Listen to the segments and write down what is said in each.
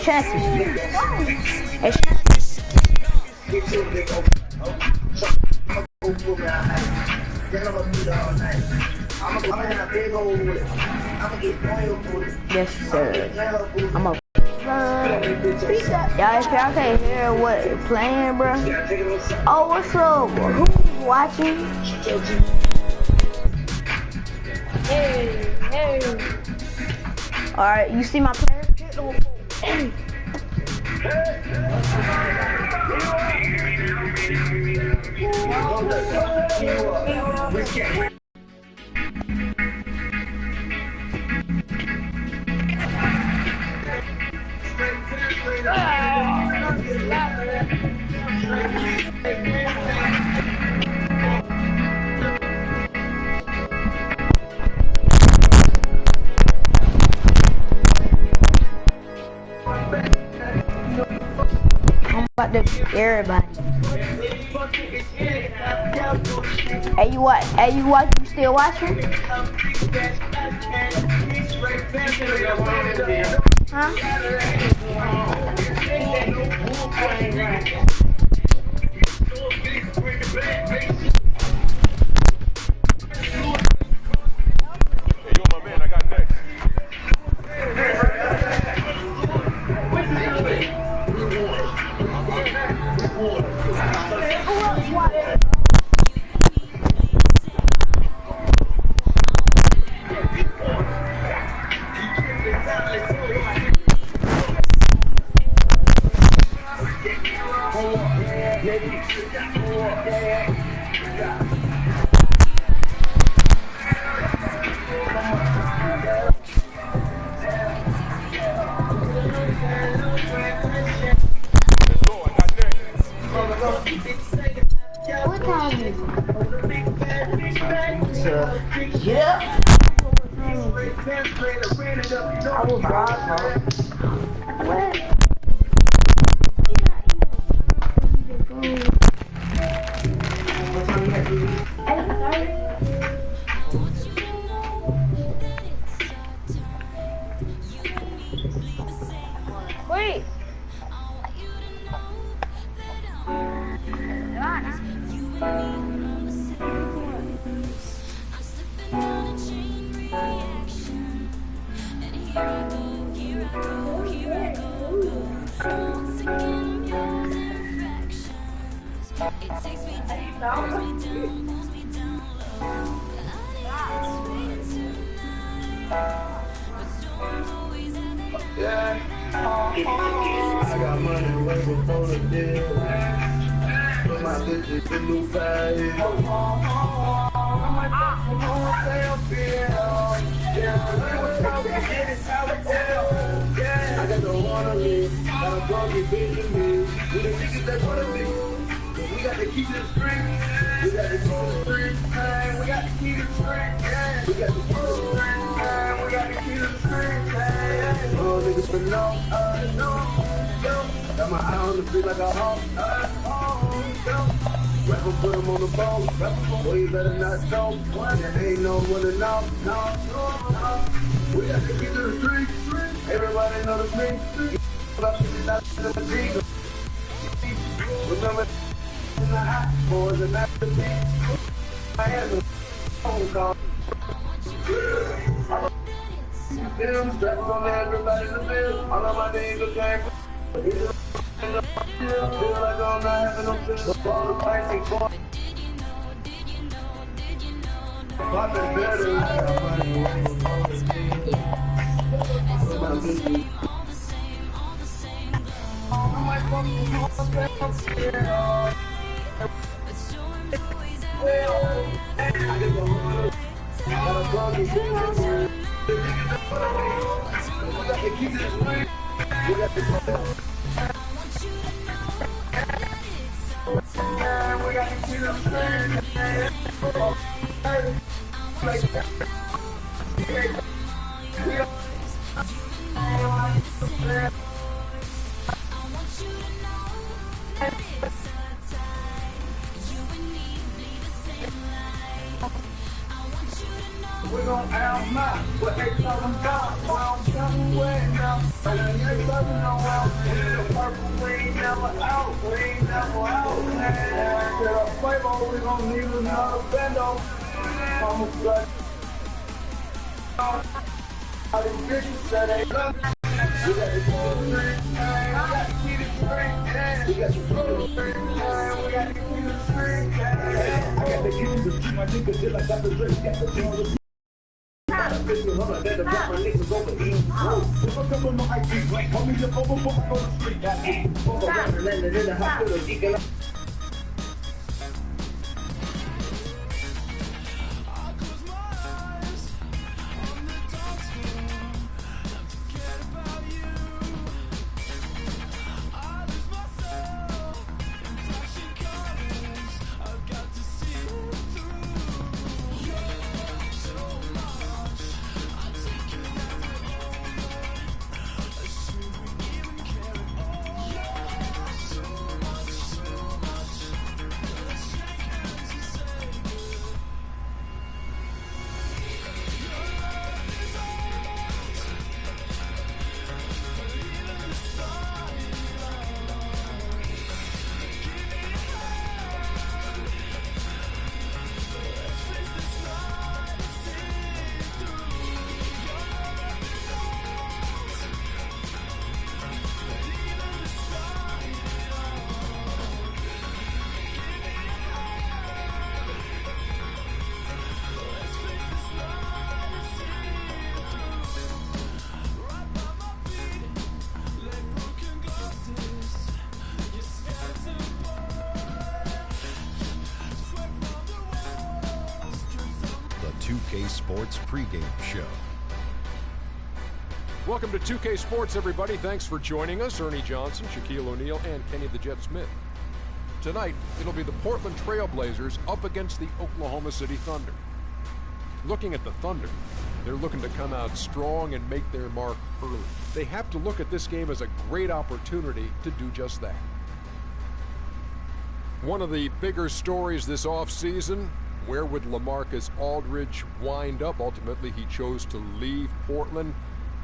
chances. It's yes, sir. I'm a. Y'all, if y'all can't hear what playing, bro. Oh, what's up? Who's watching? Hey. All right, you see my player? I'm about to everybody. Hey, you what? Hey, you what? You still watching? Huh? What time is it? Yeah. I will bravo. What? Wait. I got money way before the deal. Put my bitches in new bag. I got the one of me, got a funky bitch in me. We the niggas that wanna be. We got to keep it straight. We got to keep it straight, man. We got to keep it straight, man. We got to keep it straight, man. We got to keep it straight, man. Oh, niggas for no. Got my eye on the street like a hawk. Rapper put him on the phone. Boy, you better not show. There ain't no one to know. No. We got to keep it the street. Everybody know the street. Remember in the hot boys and that's the beat. I had a phone call. Them strapping on everybody in the field. All of my niggas came from. Feel like I'm not having no field. All the plastic boys. Poppin' better. We're gonna have my what they call them God. we win now. So we ain't loving no out. We the purple, we ain't never out. We ain't never out, man. Get a Quavo, we gon' need another bendo. I'm a slut. All these bitches say they love me. We got the cool street, man. We got the key to street, man. We got the cool street, man. We got the key to street, man. I got the key to the street, my nigga, till I got the drink, got the thing. Hold on, then the black my niggas over here. If I come on my IG, like, call me the over, on the street, that's it. Over around and landing in the hospital, geeking up. The 2K Sports pregame show. Welcome to 2K Sports, everybody. Thanks for joining us. Ernie Johnson, Shaquille O'Neal, and Kenny the Jet Smith. Tonight, it'll be the Portland Trail Blazers up against the Oklahoma City Thunder. Looking at the Thunder, they're looking to come out strong and make their mark early. They have to look at this game as a great opportunity to do just that. One of the bigger stories this offseason, where would LaMarcus Aldridge wind up? Ultimately, he chose to leave Portland.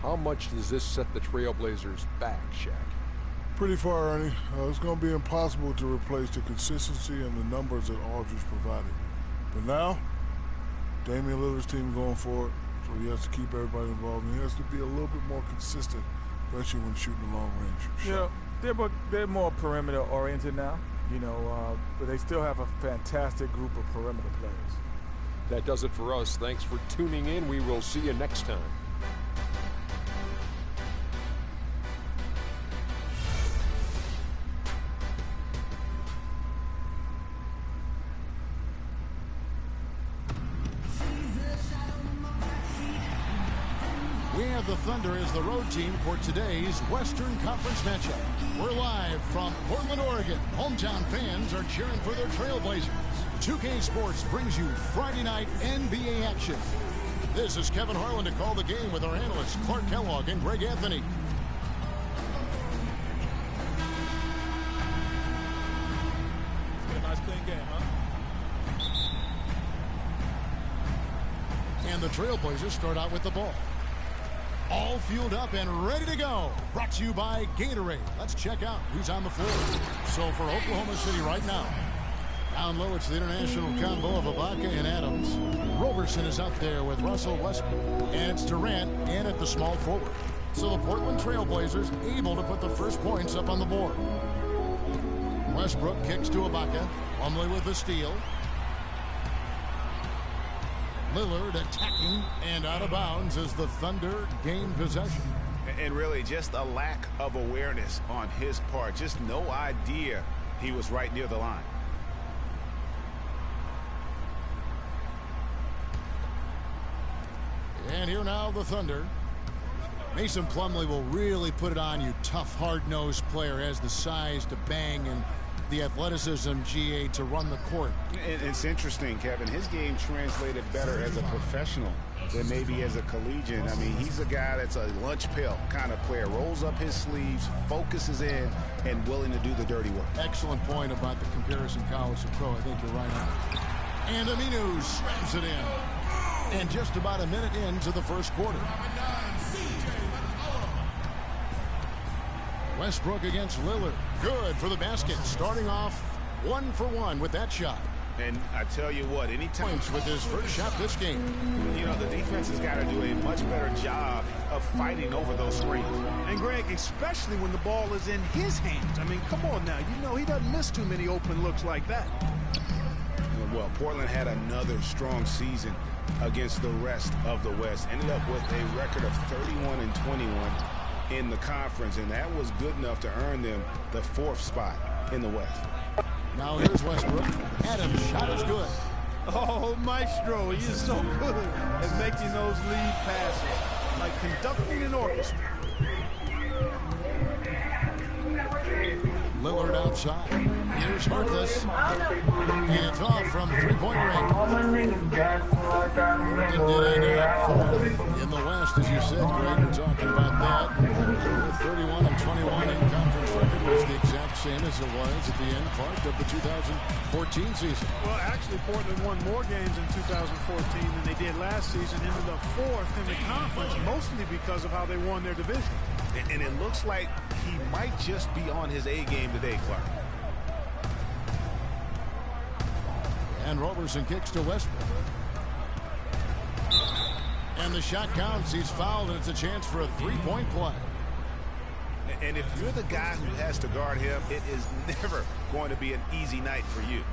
How much does this set the Trailblazers back, Shaq? Pretty far, Ernie. It's going to be impossible to replace the consistency and the numbers that Aldridge provided. But now, Damian Lillard's team going for it, so he has to keep everybody involved, and he has to be a little bit more consistent, especially when shooting the long range shot. Yeah, they're more perimeter-oriented now, but they still have a fantastic group of perimeter players. That does it for us. Thanks for tuning in. We will see you next time. We have the Thunder as the road team for today's Western Conference matchup. We're live from Portland, Oregon. Hometown fans are cheering for their Trailblazers. 2K Sports brings you Friday night NBA action. This is Kevin Harlan to call the game with our analysts Clark Kellogg and Greg Anthony. It's been a nice clean game, huh? And the Trailblazers start out with the ball. All fueled up and ready to go. Brought to you by Gatorade. Let's check out who's on the floor. So for Oklahoma City right now, down low it's the international combo of Ibaka and Adams. Roberson is up there with Russell Westbrook. And it's Durant in at the small forward. So the Portland Trailblazers able to put the first points up on the board. Westbrook kicks to Ibaka. Plumlee with the steal. Lillard attacking and out of bounds as the Thunder gain possession. And really just a lack of awareness on his part. Just no idea he was right near the line. And here now the Thunder. Mason Plumlee will really put it on you. Tough, hard-nosed player, has the size to bang and the athleticism, GA, to run the court. And it's interesting, Kevin. His game translated better as a professional than maybe as a collegiate. I mean, he's a guy that's a lunch pail kind of player. Rolls up his sleeves, focuses in, and willing to do the dirty work. Excellent point about the comparison college to pro. I think you're right on. And Aminu slams it in. And just about a minute into the first quarter. Westbrook against Lillard. Good for the basket. Starting off 1 for 1 with that shot. And I tell you what, anytime Points with his first shot this game. you know, the defense has got to do a much better job of fighting over those screens. And Greg, especially when the ball is in his hands. I mean, come on now. You know he doesn't miss too many open looks like that. Well, Portland had another strong season against the rest of the West. Ended up with a record of 31-21 in the conference, and that was good enough to earn them the 4th spot in the West. Now here's Westbrook. Adams' shot is good. Oh, Maestro, he is so good at making those lead passes, like conducting an orchestra. Lillard outside. Here's Harkless. And it's off from three-point range. Portland did end up 4th in the West, as you said, Greg. You're talking about that. 31-21 in conference record was the exact same as it was at the end part of the 2014 season. Well, actually, Portland won more games in 2014 than they did last season. Ended up 4th in the conference, mostly because of how they won their division. And it looks like he might just be on his A game today, Clark. And Roberson kicks to Westbrook. And the shot counts. He's fouled, and it's a chance for a three-point play. And if you're the guy who has to guard him, it is never going to be an easy night for you.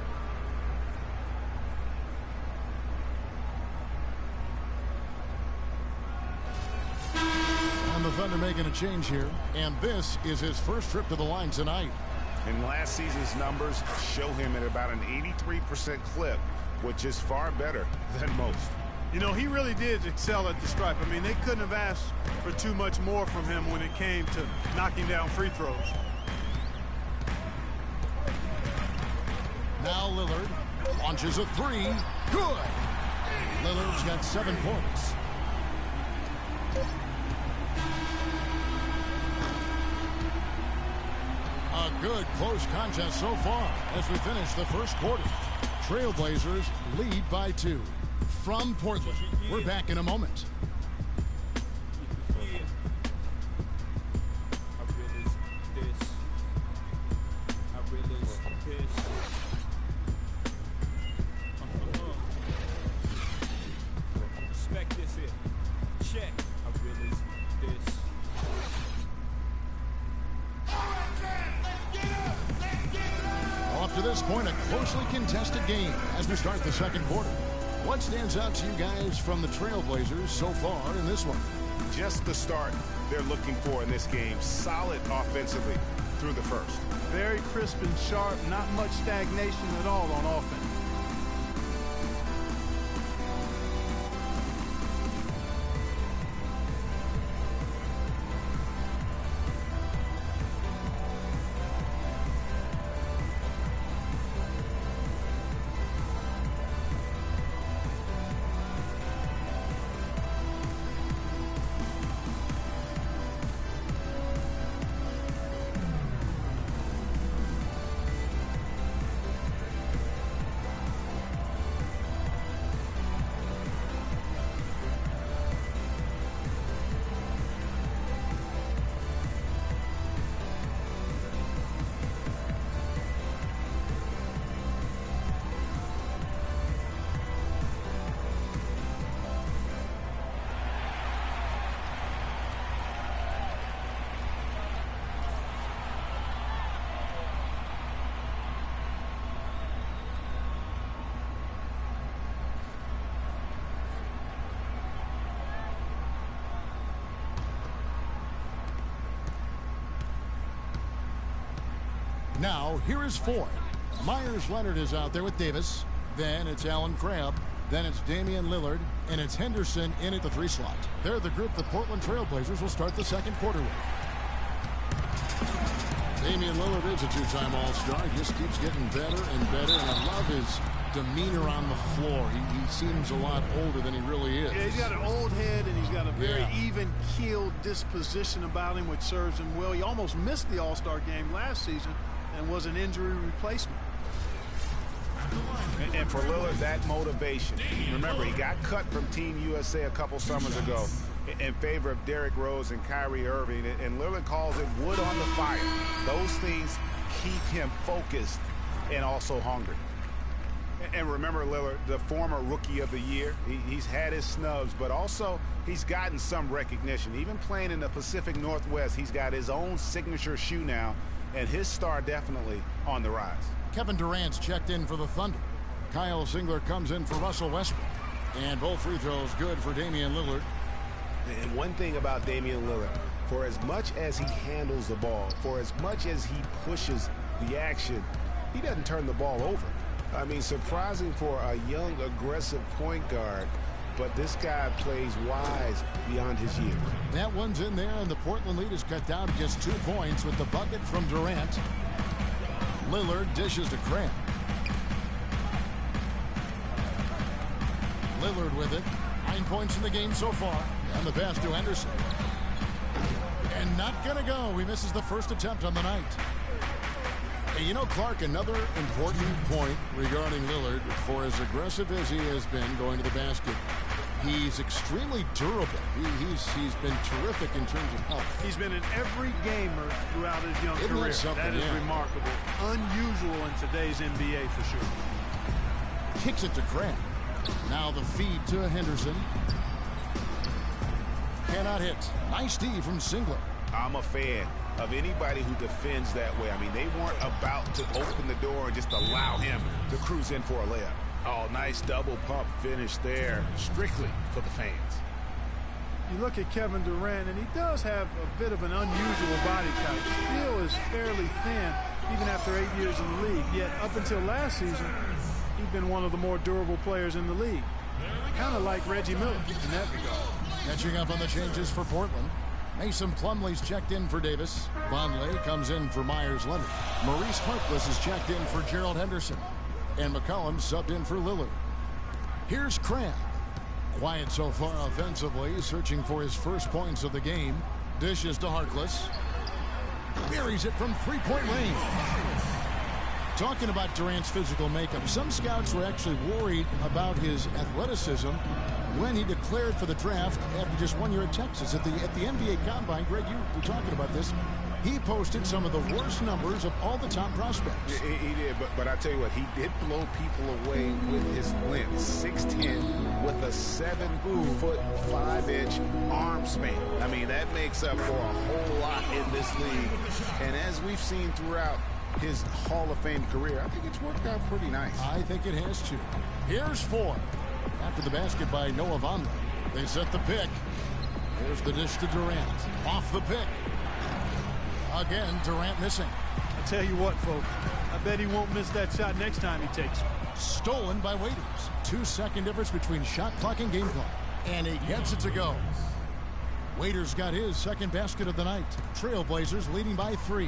And the Thunder making a change here. And this is his first trip to the line tonight. And last season's numbers show him at about an 83% clip, which is far better than most. You know, he really did excel at the stripe. I mean, they couldn't have asked for too much more from him when it came to knocking down free throws. Now Lillard launches a three. Good. Lillard's got 7 points. A good close contest so far as we finish the first quarter. Trailblazers lead by 2. From Portland, we're back in a moment. Up to this point, a closely contested game as we start the second quarter. What stands out to you guys from the Trailblazers so far in this one? Just the start they're looking for in this game. Solid offensively through the first. Very crisp and sharp, not much stagnation at all on offense. Now, here is Ford. Myers Leonard is out there with Davis. Then it's Allen Crabbe. Then it's Damian Lillard. And it's Henderson in at the 3 slot. They're the group the Portland Trailblazers will start the second quarter with. Damian Lillard is a 2-time All-Star. He just keeps getting better and better. And I love his demeanor on the floor. He seems a lot older than he really is. Yeah, he's got an old head, and he's got a very even-keeled disposition about him, which serves him well. He almost missed the All-Star game last season and was an injury replacement. And for Lillard, that motivation. Remember, he got cut from Team USA a couple summers ago. in favor of Derrick Rose and Kyrie Irving, and Lillard calls it wood on the fire. Those things keep him focused and also hungry. And remember Lillard, the former Rookie of the Year. He's had his snubs, but also he's gotten some recognition. Even playing in the Pacific Northwest, he's got his own signature shoe now, and his star definitely on the rise. Kevin Durant's checked in for the Thunder. Kyle Singler comes in for Russell Westbrook. And both free throws good for Damian Lillard. And one thing about Damian Lillard, for as much as he handles the ball, for as much as he pushes the action, he doesn't turn the ball over. I mean, surprising for a young, aggressive point guard, but this guy plays wise beyond his years. That one's in there, and the Portland lead is cut down to just 2 points with the bucket from Durant. Lillard dishes to Cram. Lillard with it. 9 points in the game so far. And the pass to Henderson. And not going to go. He misses the first attempt on the night. Hey, you know, Clark, another important point regarding Lillard, for as aggressive as he has been going to the basket, he's extremely durable. He's been terrific in terms of health. He's been in every gamer throughout his young career. That is remarkable. Unusual in today's NBA for sure. Kicks it to Cram. Now the feed to Henderson. Cannot hit. Nice D from Singler. I'm a fan of anybody who defends that way. I mean, they weren't about to open the door and just allow him to cruise in for a layup. Oh, nice double pump finish there, strictly for the fans. You look at Kevin Durant, and he does have a bit of an unusual body type. Still is fairly thin, even after 8 years in the league. Yet, up until last season, he'd been one of the more durable players in the league. Kind of like Reggie Miller in that regard. Catching up on the changes for Portland. Mason Plumlee's checked in for Davis. Vonleh comes in for Myers Leonard. Maurice Harkless is checked in for Gerald Henderson. And McCollum subbed in for Lillard. Here's Cram. Quiet so far offensively, searching for his first points of the game. Dishes to Harkless. Buries it from three-point range. Talking about Durant's physical makeup, some scouts were actually worried about his athleticism when he declared for the draft after just 1 year at Texas. At the NBA Combine, Greg, you were talking about this. He posted some of the worst numbers of all the top prospects. He did, but I tell you what, he did blow people away with his length. 6'10", with a 7'5" arm span. I mean, that makes up for a whole lot in this league. And as we've seen throughout his Hall of Fame career, I think it's worked out pretty nice. I think it has too. Here's 4. After the basket by Noah Vonleh. They set the pick. Here's the dish to Durant. Off the pick. Again, Durant missing. I tell you what, folks, I bet he won't miss that shot next time he takes it. Stolen by Waiters. 2-second difference between shot clock and game clock. And he gets it to go. Waiters got his second basket of the night. Trailblazers leading by 3.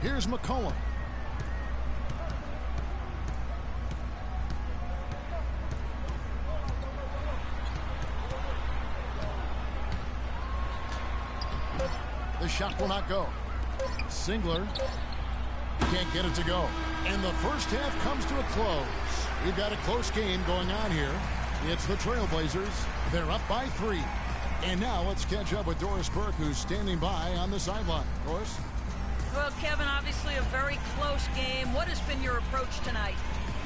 Here's McCollum. The shot will not go. Singler can't get it to go. And the first half comes to a close. We've got a close game going on here. It's the Trailblazers. They're up by 3. And now let's catch up with Doris Burke, who's standing by on the sideline. Doris? Well, Kevin, obviously a very close game. What has been your approach tonight?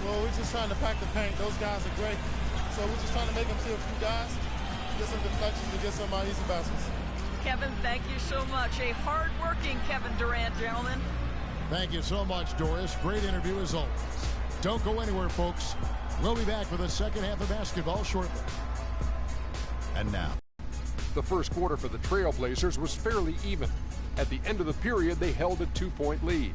Well, we're just trying to pack the paint. Those guys are great. So we're just trying to make them see a few guys, get some deflections, and get some easy baskets. Kevin, thank you so much. A hard-working Kevin Durant, gentlemen. Thank you so much, Doris. Great interview as always. Don't go anywhere, folks. We'll be back with the second half of basketball shortly. And now, the first quarter for the Trailblazers was fairly even. At the end of the period, they held a 2-point lead.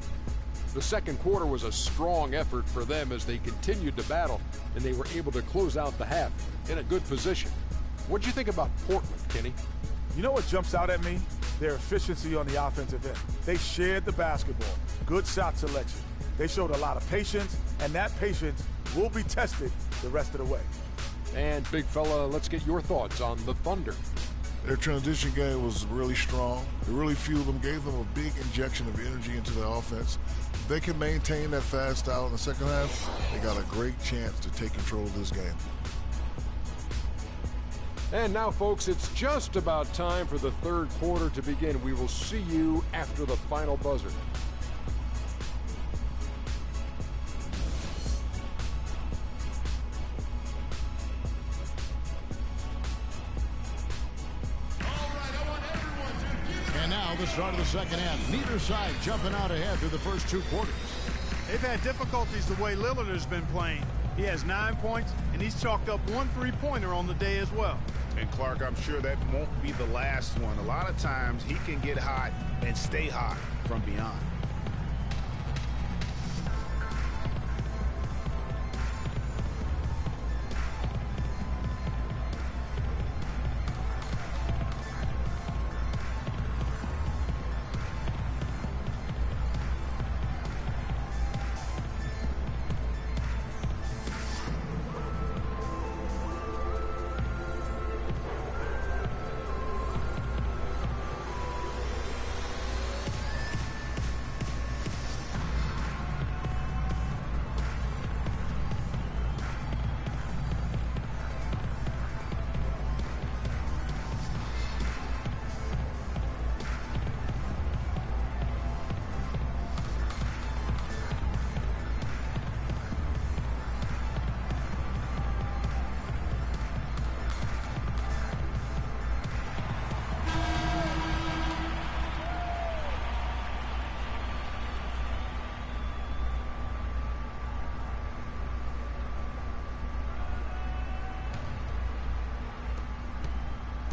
The second quarter was a strong effort for them as they continued to battle, and they were able to close out the half in a good position. What did you think about Portland, Kenny? You know what jumps out at me? Their efficiency on the offensive end. They shared the basketball. Good shot selection. They showed a lot of patience, and that patience will be tested the rest of the way. And, big fella, let's get your thoughts on the Thunder. Their transition game was really strong. It really fueled them, gave them a big injection of energy into their offense. If they can maintain that fast style in the second half, they got a great chance to take control of this game. And now, folks, it's just about time for the third quarter to begin. We will see you after the final buzzer. And now the start of the second half. Neither side jumping out ahead through the first two quarters. They've had difficulties the way Lillard has been playing. He has 9 points, and he's chalked up 1 3-pointer on the day as well. And Clark, I'm sure that won't be the last one. A lot of times he can get hot and stay hot from beyond.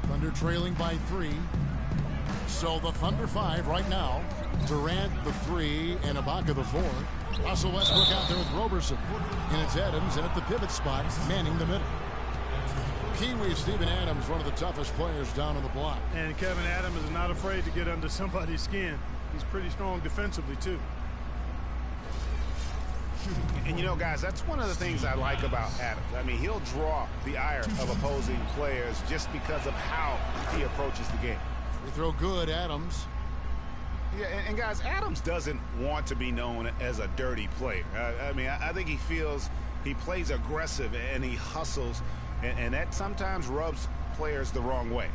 Thunder trailing by 3. So the Thunder 5 right now. Durant the 3 and Ibaka the 4. Russell Westbrook out there with Roberson. And it's Adams and at the pivot spot, manning the middle. Kiwi Steven Adams, one of the toughest players down on the block. And Kevin Adams is not afraid to get under somebody's skin. He's pretty strong defensively, too. And, you know, guys, that's one of the things I like about Adams. I mean, he'll draw the ire of opposing players just because of how he approaches the game. Free throw good, Adams. Yeah, and guys, Adams doesn't want to be known as a dirty player. I mean, I think he feels he plays aggressive and he hustles, and that sometimes rubs players the wrong way.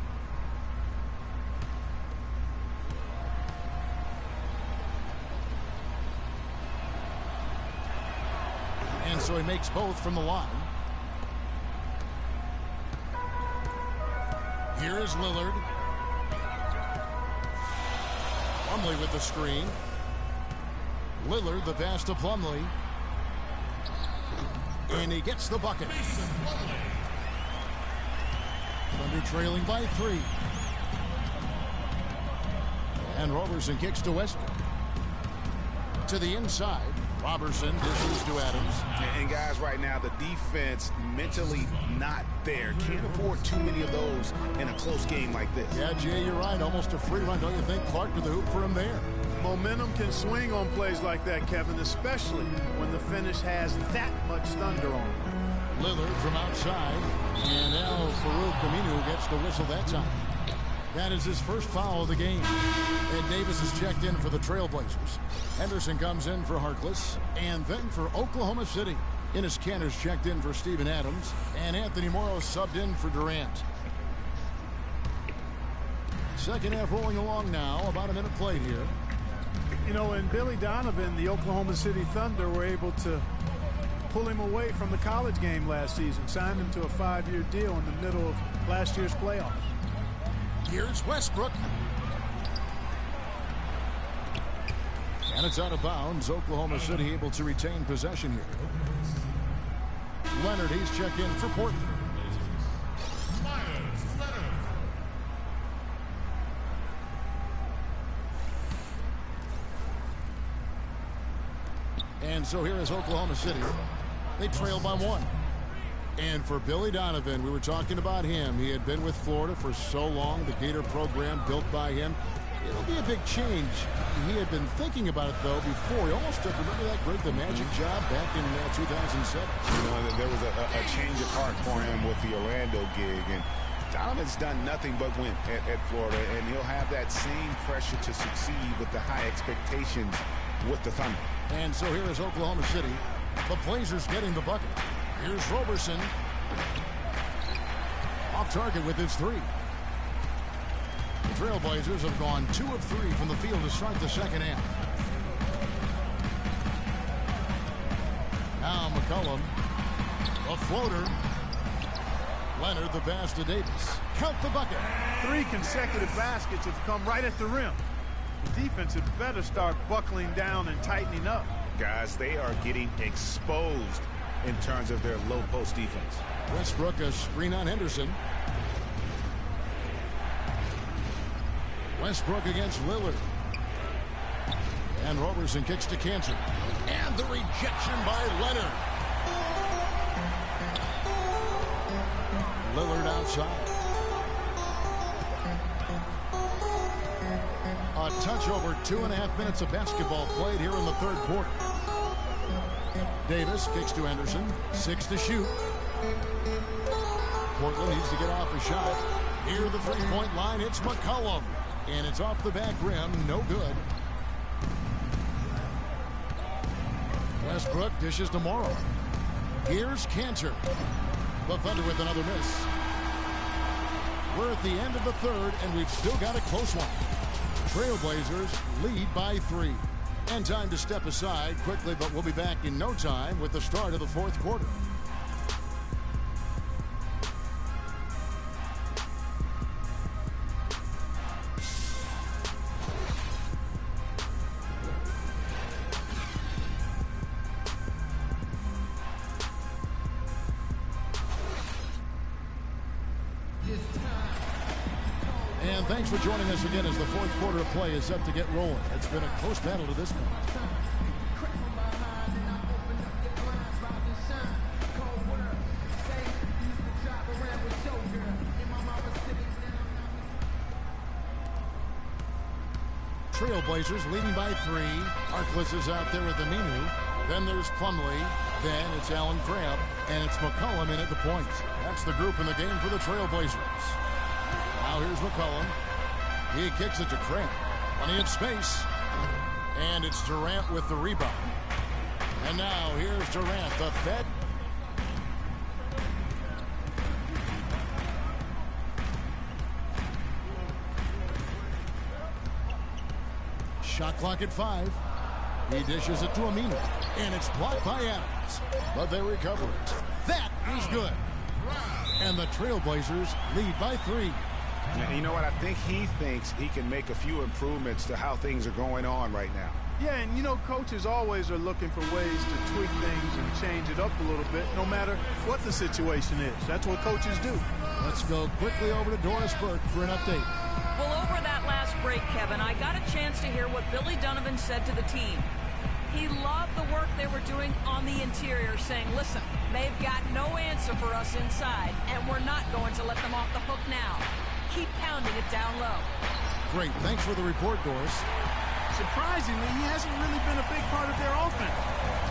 And so he makes both from the line. Here is Lillard. Plumlee with the screen. Lillard, the pass to Plumlee. And he gets the bucket. Thunder trailing by 3. And Roberson kicks to Westbrook. To the inside. Roberson dishes to Adams. And guys, right now, the defense mentally not there. Can't afford too many of those in a close game like this. Yeah, Jay, you're right. Almost a free run, don't you think? Clark to the hoop for him there. Momentum can swing on plays like that, Kevin, especially when the finish has that much thunder on it. Lillard from outside. And Al-Farouq Aminu gets the whistle that time. That is his first foul of the game. And Davis is checked in for the Trailblazers. Henderson comes in for Harkless. And then for Oklahoma City. Enes Kanter's checked in for Steven Adams. And Anthony Morrow subbed in for Durant. Second half rolling along now. About a minute played here. You know, and Billy Donovan, the Oklahoma City Thunder, were able to pull him away from the college game last season. Signed him to a 5-year deal in the middle of last year's playoffs. Here's Westbrook. And it's out of bounds. Oklahoma City able to retain possession here. Leonard, he's checked in for Portland. And so here is Oklahoma City. They trail by 1. And for Billy Donovan, we were talking about him. He had been with Florida for so long, the Gator program built by him. It'll be a big change. He had been thinking about it, though, before. He almost took, remember that great The Magic job back in 2007? You know, there was a change of heart for him with the Orlando gig. And Donovan's done nothing but win at Florida. And he'll have that same pressure to succeed with the high expectations with the Thunder. And so here is Oklahoma City. The Blazers getting the bucket. Here's Roberson. off target with his three. The Trailblazers have gone 2 of 3 from the field to start the second half. Now McCollum, a floater. Leonard the pass to Davis. Count the bucket. 3 consecutive baskets have come right at the rim. The defense had better start buckling down and tightening up. Guys, they are getting exposed in terms of their low post defense. Westbrook a screen on Henderson. Westbrook against Lillard. And Roberson kicks to Cantor. And the rejection by Leonard. Lillard outside. A touch over 2.5 minutes of basketball played here in the third quarter. Davis kicks to Henderson. 6 to shoot. Portland needs to get off a shot. Near the three-point line, it's McCollum. And it's off the back rim. No good. Westbrook dishes to Morrow. Here's Cantor. The Thunder with another miss. We're at the end of the third, and we've still got a close one. Trailblazers lead by 3. And time to step aside quickly, but we'll be back in no time with the start of the fourth quarter. And thanks for joining us again as the fourth quarter of play is set to get rolling. It's been a close battle to this point. Trailblazers leading by 3. Harkless is out there with Aminu. Then there's Plumlee. Then it's Allen Crabbe. And it's McCollum in at the point. That's the group in the game for the Trailblazers. Now here's McCollum. He kicks it to Crabbe. Plenty of space. And it's Durant with the rebound. And now here's Durant, the Fed. Shot clock at 5. He dishes it to Aminu. And it's blocked by Adams. But they recover it. That is good. And the Trailblazers lead by 3. You know what? I think he thinks he can make a few improvements to how things are going on right now. Yeah, and you know, coaches always are looking for ways to tweak things and change it up a little bit, no matter what the situation is. That's what coaches do. Let's go quickly over to Doris Burke for an update. Well, over that last break, Kevin, I got a chance to hear what Billy Donovan said to the team. He loved the work they were doing on the interior, saying, listen, they've got no answer for us inside, and we're not going to let them off the hook now. Keep pounding it down low. Great. Thanks for the report, Doris. Surprisingly, he hasn't really been a big part of their offense.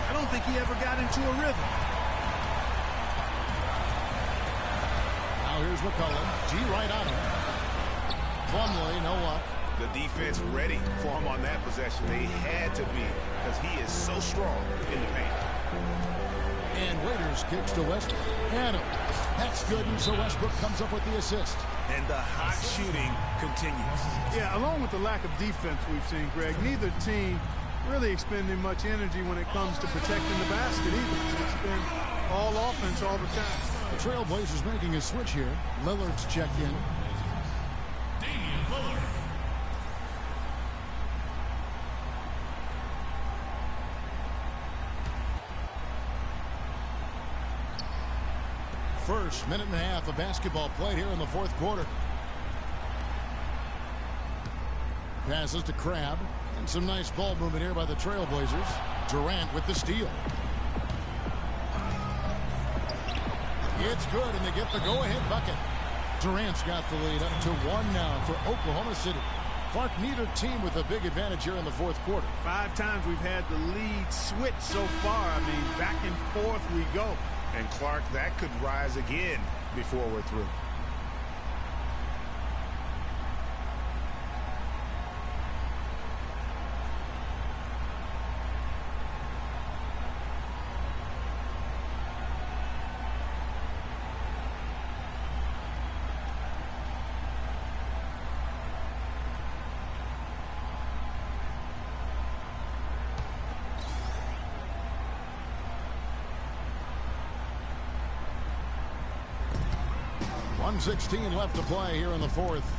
I don't think he ever got into a rhythm. Now here's McCollum. G right on him. Plumlee, no luck. The defense ready for him on that possession. They had to be, because he is so strong in the paint. And Waiters kicks to Westbrook. Adams. That's good, and so Westbrook comes up with the assist. And the hot shooting continues. Yeah, along with the lack of defense we've seen, Greg, neither team really expending much energy when it comes to protecting the basket either. It's been all offense all the time. The Trailblazers making a switch here. Lillard's checked in. Damian Lillard. First minute and a half of basketball played here in the fourth quarter. Passes to Crabbe. And some nice ball movement here by the Trailblazers. Durant with the steal. It's good, and they get the go-ahead bucket. Durant's got the lead up to 1 now for Oklahoma City. Clark, neither team with a big advantage here in the fourth quarter. 5 times we've had the lead switch so far. I mean, back and forth we go. And Clark, that could rise again before we're through. 1:16 left to play here in the fourth.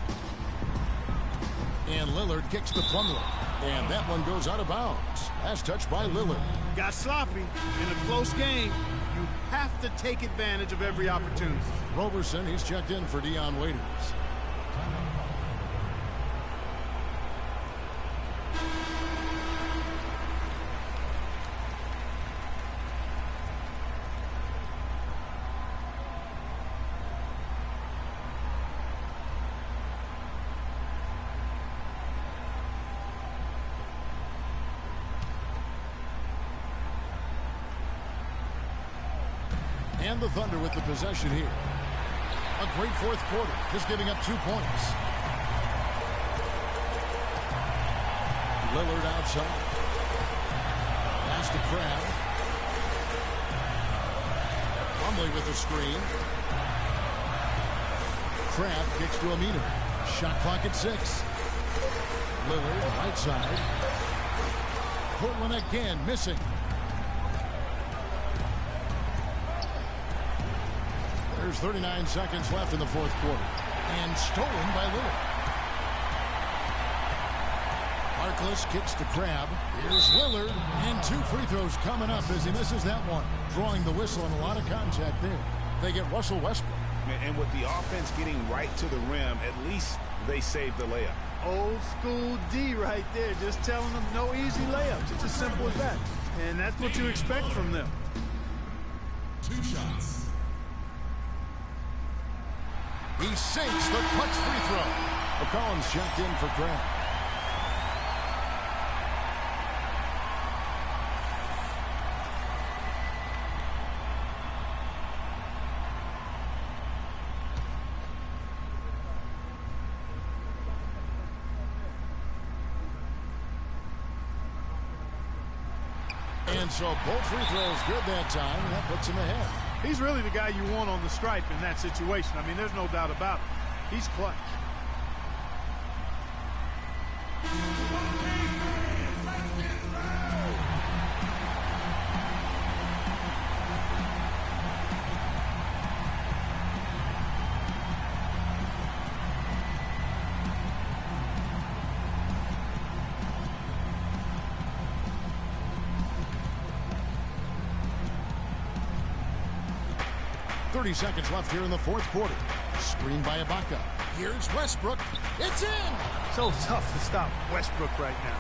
And Lillard kicks to Plumlee. And that one goes out of bounds. Last touch by Lillard. Got sloppy in a close game. You have to take advantage of every opportunity. Roberson, he's checked in for Dion Waiters. And the Thunder with the possession here. A great fourth quarter, just giving up 2 points. Lillard outside. Pass to Crabbe. Plumlee with the screen. Crabbe kicks to Aminu. Shot clock at 6. Lillard right side. Portland again missing. There's 39 seconds left in the fourth quarter. And stolen by Lillard. Harkless kicks to Crabbe. Here's Lillard. And 2 free throws coming up as he misses that one. Drawing the whistle and a lot of contact there. They get Russell Westbrook. And with the offense getting right to the rim, at least they saved the layup. Old school D right there. Just telling them no easy layups. It's as simple as that. And that's what you expect from them. 2 shots. He sinks the clutch free throw. McCollum's checked in for Crabbe. And so both free throws good that time, and that puts him ahead. He's really the guy you want on the stripe in that situation. I mean, there's no doubt about it. He's clutch. .30 seconds left here in the fourth quarter. Screen by Ibaka. Here's Westbrook. It's in! So tough to stop Westbrook right now.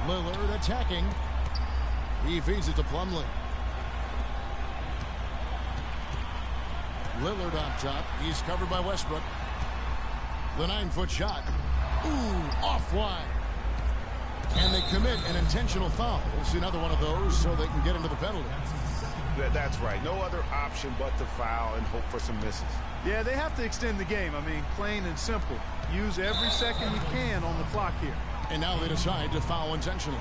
Lillard attacking. He feeds it to Plumlee. Lillard on top. He's covered by Westbrook. The 9-foot shot. Ooh, off wide. And they commit an intentional foul. We'll see another one of those so they can get into the penalty. That's right. No other option but to foul and hope for some misses. Yeah, they have to extend the game. I mean, plain and simple. Use every second you can on the clock here. And now they decide to foul intentionally.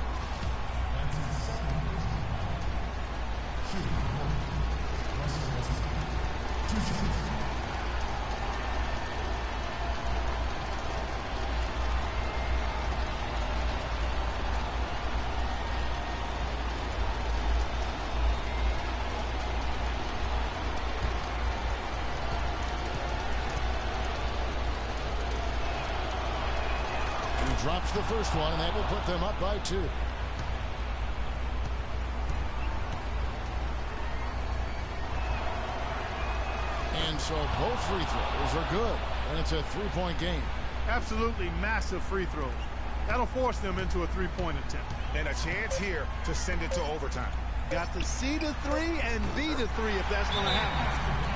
Drops the first one, and that will put them up by 2. And so both free throws are good, and it's a 3-point game. Absolutely massive free throws. That'll force them into a 3-point attempt. And a chance here to send it to overtime. Got to see the 3 and be the 3 if that's going to happen.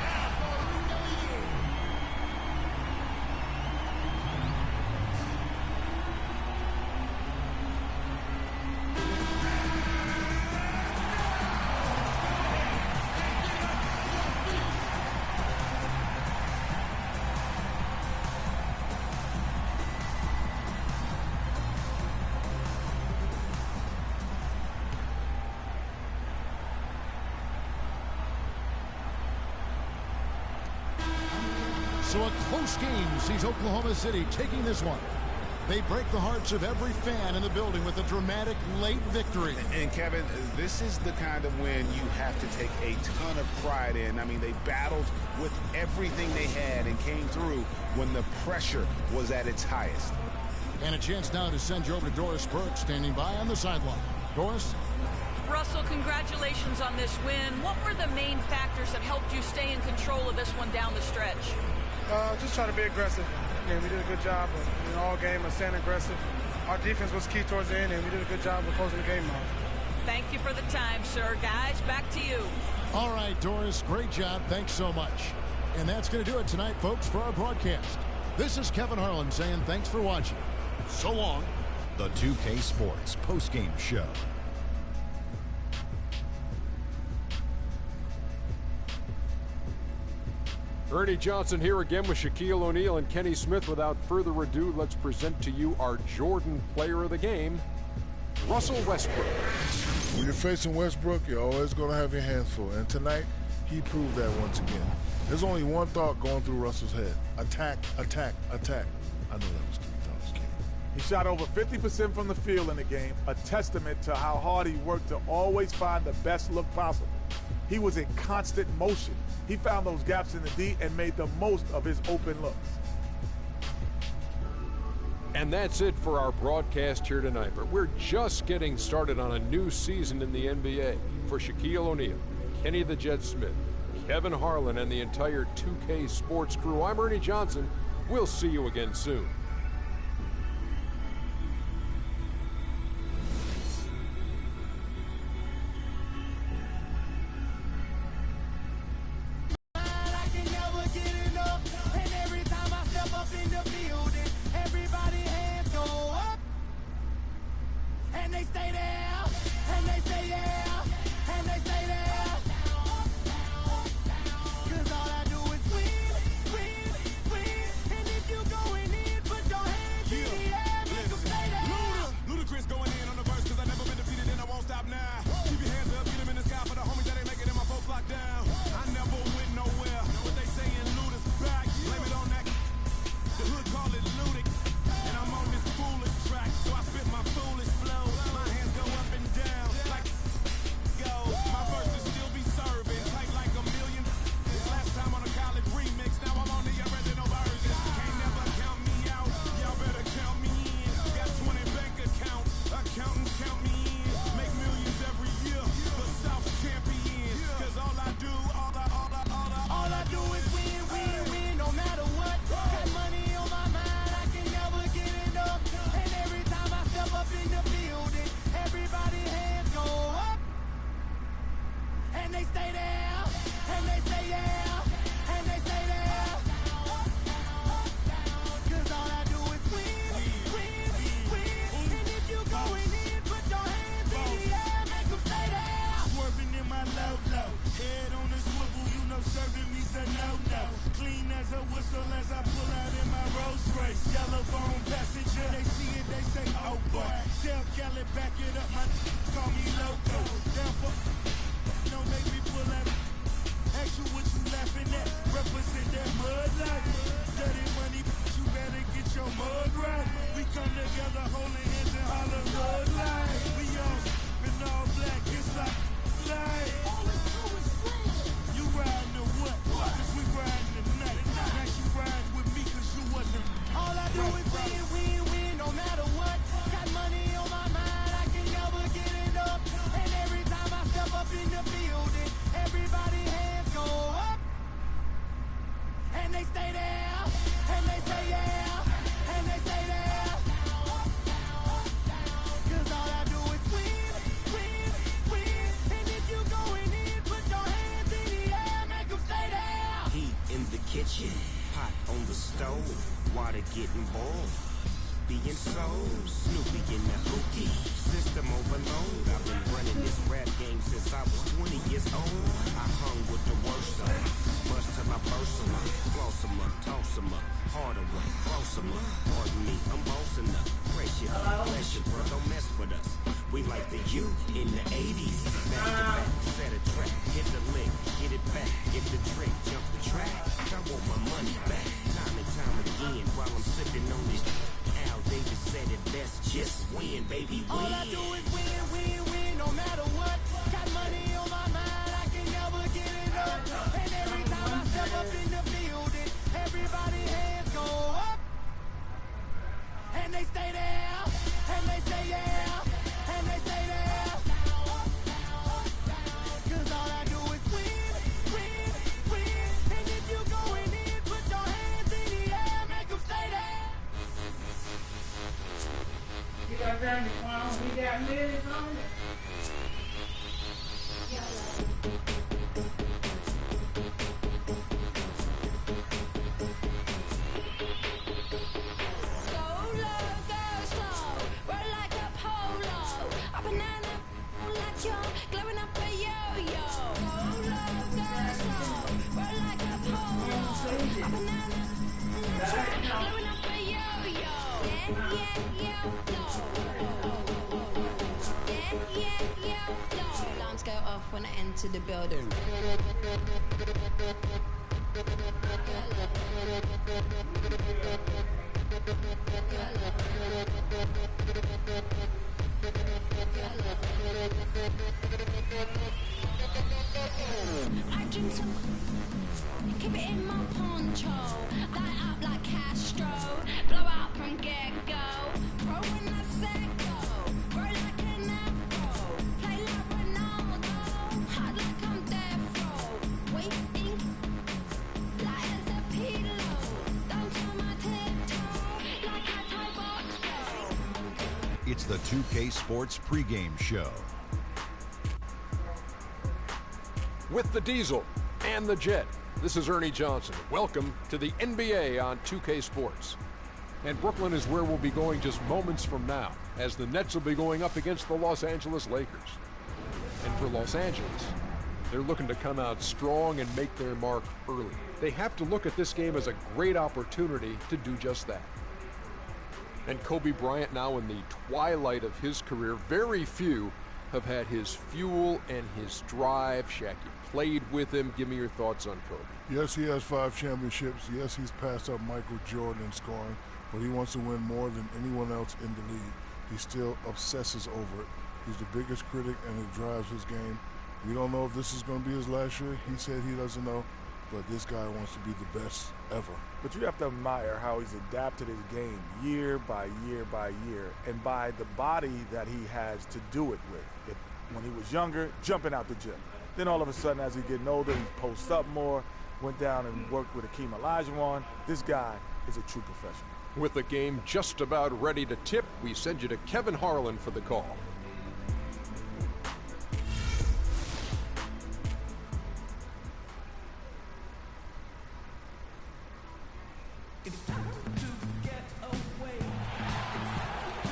So a close game sees Oklahoma City taking this one. They break the hearts of every fan in the building with a dramatic late victory. And Kevin, this is the kind of win you have to take a ton of pride in. I mean, they battled with everything they had and came through when the pressure was at its highest. And a chance now to send you over to Doris Burke, standing by on the sideline. Doris? Russell, congratulations on this win. What were the main factors that helped you stay in control of this one down the stretch? Just trying to be aggressive. Yeah, we did a good job of, all game of staying aggressive. Our defense was key towards the end, and we did a good job of closing the game out. Thank you for the time, sir. Guys, back to you. All right, Doris, great job. Thanks so much. And that's going to do it tonight, folks, for our broadcast. This is Kevin Harlan saying thanks for watching. So long. The 2K Sports postgame show. Ernie Johnson here again with Shaquille O'Neal and Kenny Smith. Without further ado, let's present to you our Jordan player of the game, Russell Westbrook. When you're facing Westbrook, you're always going to have your hands full. And tonight, he proved that once again. There's only one thought going through Russell's head. Attack, attack, attack. I know that was 3 thoughts, Kenny. He shot over 50% from the field in the game, a testament to how hard he worked to always find the best look possible. He was in constant motion. He found those gaps in the D and made the most of his open looks. And that's it for our broadcast here tonight. But we're just getting started on a new season in the NBA. For Shaquille O'Neal, Kenny the Jet Smith, Kevin Harlan, and the entire 2K Sports crew, I'm Ernie Johnson. We'll see you again soon. Hot on the stove, water getting boiled. Being sold, Snoopy in the hookie. System overload. I've been running this rap game since I was 20 years old. I hung with the worst of them. Bust till I burst them up. Floss them up, toss them up. Harder way, close them up. Pardon me, I'm bossing up. Pressure up, pressure, bro, don't mess with us. We like the youth in the 80s. Back to back, set a track. Hit the lick, get it back. Get the trick, jump the track. I want my money back. again while I'm sipping on this. Al Davis said it best, just win, baby, win. All I do is win, win, win, no matter what. Got money on my mind, I can never get enough. And every time I step up in the building, everybody hands go up. And they stay there, and they say yeah, and they stay there. Cause all I do is win, win, win. And if you going in, put your hands in the air, make them stay there. You got that in the phone, we got millions on it. Alarms go off when I enter the building. I drink some, keep it in my poncho, light up like Castro, blow out from get-go, pro when I said go, roll like an afro, play like Ronaldo, hot like I'm death row, waiting, light as a pillow, don't tell my tiptoe, like I tie box go. It's the 2K Sports pregame show. With the Diesel and the Jet, this is Ernie Johnson. Welcome to the NBA on 2K Sports. And Brooklyn is where we'll be going just moments from now, as the Nets will be going up against the Los Angeles Lakers. And for Los Angeles, they're looking to come out strong and make their mark early. They have to look at this game as a great opportunity to do just that. And Kobe Bryant now in the twilight of his career, very few have had his fuel and his drive. Shaq, you played with him. Give me your thoughts on Kobe. Yes, he has 5 championships. Yes, he's passed up Michael Jordan in scoring, but he wants to win more than anyone else in the league. He still obsesses over it. He's the biggest critic, and it drives his game. We don't know if this is going to be his last year. He said he doesn't know, but this guy wants to be the best ever. But you have to admire how he's adapted his game year by year by year, and by the body that he has to do it with. When he was younger, jumping out the gym. Then all of a sudden, as he's getting older, he posts up more, went down and worked with Akeem Olajuwon. This guy is a true professional. With the game just about ready to tip, we send you to Kevin Harlan for the call.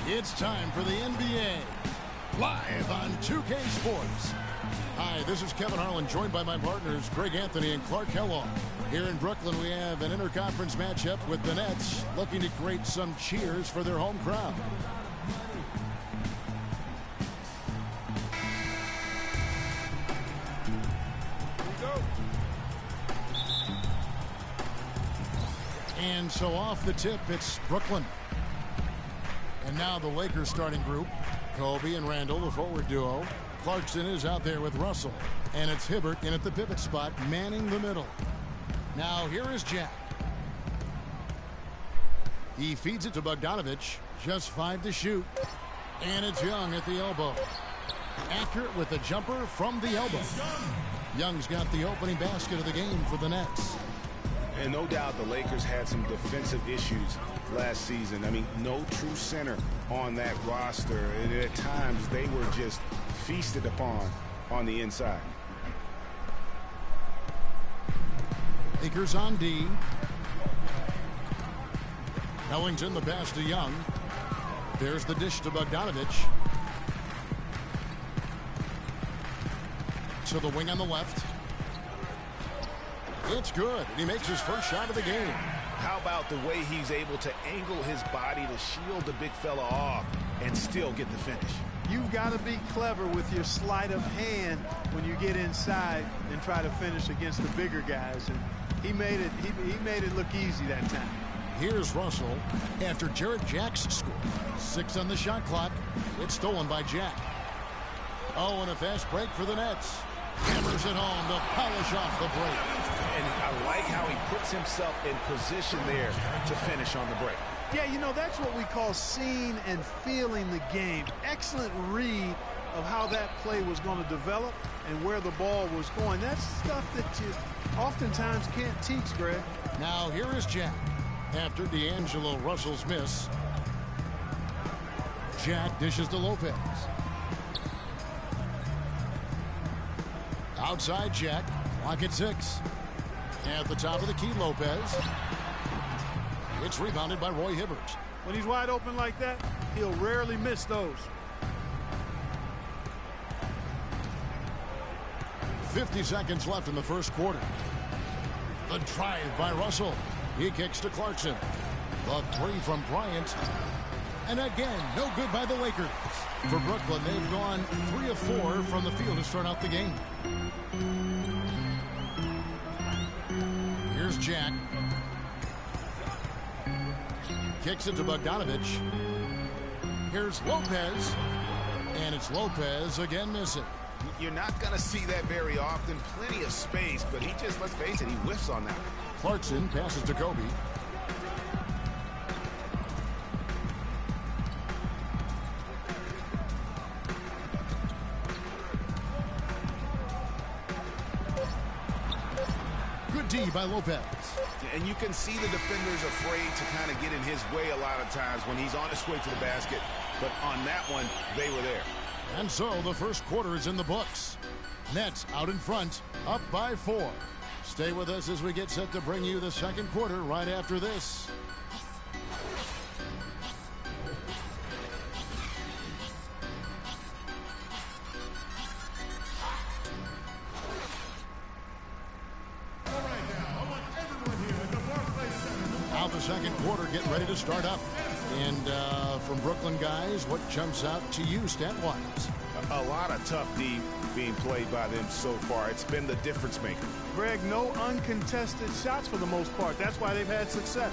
It's time for the NBA, live on 2K Sports. Hi, this is Kevin Harlan, joined by my partners Greg Anthony and Clark Kellogg. Here in Brooklyn, we have an interconference matchup with the Nets, looking to create some cheers for their home crowd. And so off the tip, it's Brooklyn. And now the Lakers starting group. Kobe and Randall, the forward duo. Clarkson is out there with Russell. And it's Hibbert in at the pivot spot, manning the middle. Now here is Jack. He feeds it to Bogdanovich. Just 5 to shoot. And it's Young at the elbow. Accurate with the jumper from the elbow. Young's got the opening basket of the game for the Nets. And no doubt the Lakers had some defensive issues last season. I mean, no true center on that roster. And at times, they were just feasted upon on the inside. Lakers on D. Ellington the pass to Young. There's the dish to Bogdanovich. To the wing on the left. It's good. He makes his first shot of the game. How about the way he's able to angle his body to shield the big fella off and still get the finish? You've got to be clever with your sleight of hand when you get inside and try to finish against the bigger guys. And he made it look easy that time. Here's Russell after Jarrett Jack's score. 6 on the shot clock. It's stolen by Jack. Oh, and a fast break for the Nets. Hammers it home to polish off the break. And I like how he puts himself in position there to finish on the break. Yeah, you know, that's what we call seeing and feeling the game. Excellent read of how that play was going to develop and where the ball was going. That's stuff that you oftentimes can't teach, Greg. Now here is Jack after D'Angelo Russell's miss. Jack dishes to Lopez. Outside Jack, clock at 6. At the top of the key, Lopez. It's rebounded by Roy Hibbert. When he's wide open like that, he'll rarely miss those. 50 seconds left in the first quarter. The drive by Russell. He kicks to Clarkson. The 3 from Bryant. And again, no good by the Lakers. For Brooklyn, they've gone 3 of 4 from the field to start out the game. Here's Jack. Kicks it to Bogdanovich. Here's Lopez. And it's Lopez again missing. You're not going to see that very often. Plenty of space, but he just, let's face it, he whiffs on that. Clarkson passes to Kobe. Good D by Lopez. And you can see the defenders afraid to kind of get in his way a lot of times when he's on his way to the basket. But on that one, they were there. And so the first quarter is in the books. Nets out in front, up by 4. Stay with us as we get set to bring you the second quarter right after this. Now the second quarter getting ready to start up. And from Brooklyn guys, what jumps out to you stat-wise? A lot of tough D being played by them so far. It's been the difference maker. Greg, no uncontested shots for the most part. That's why they've had success.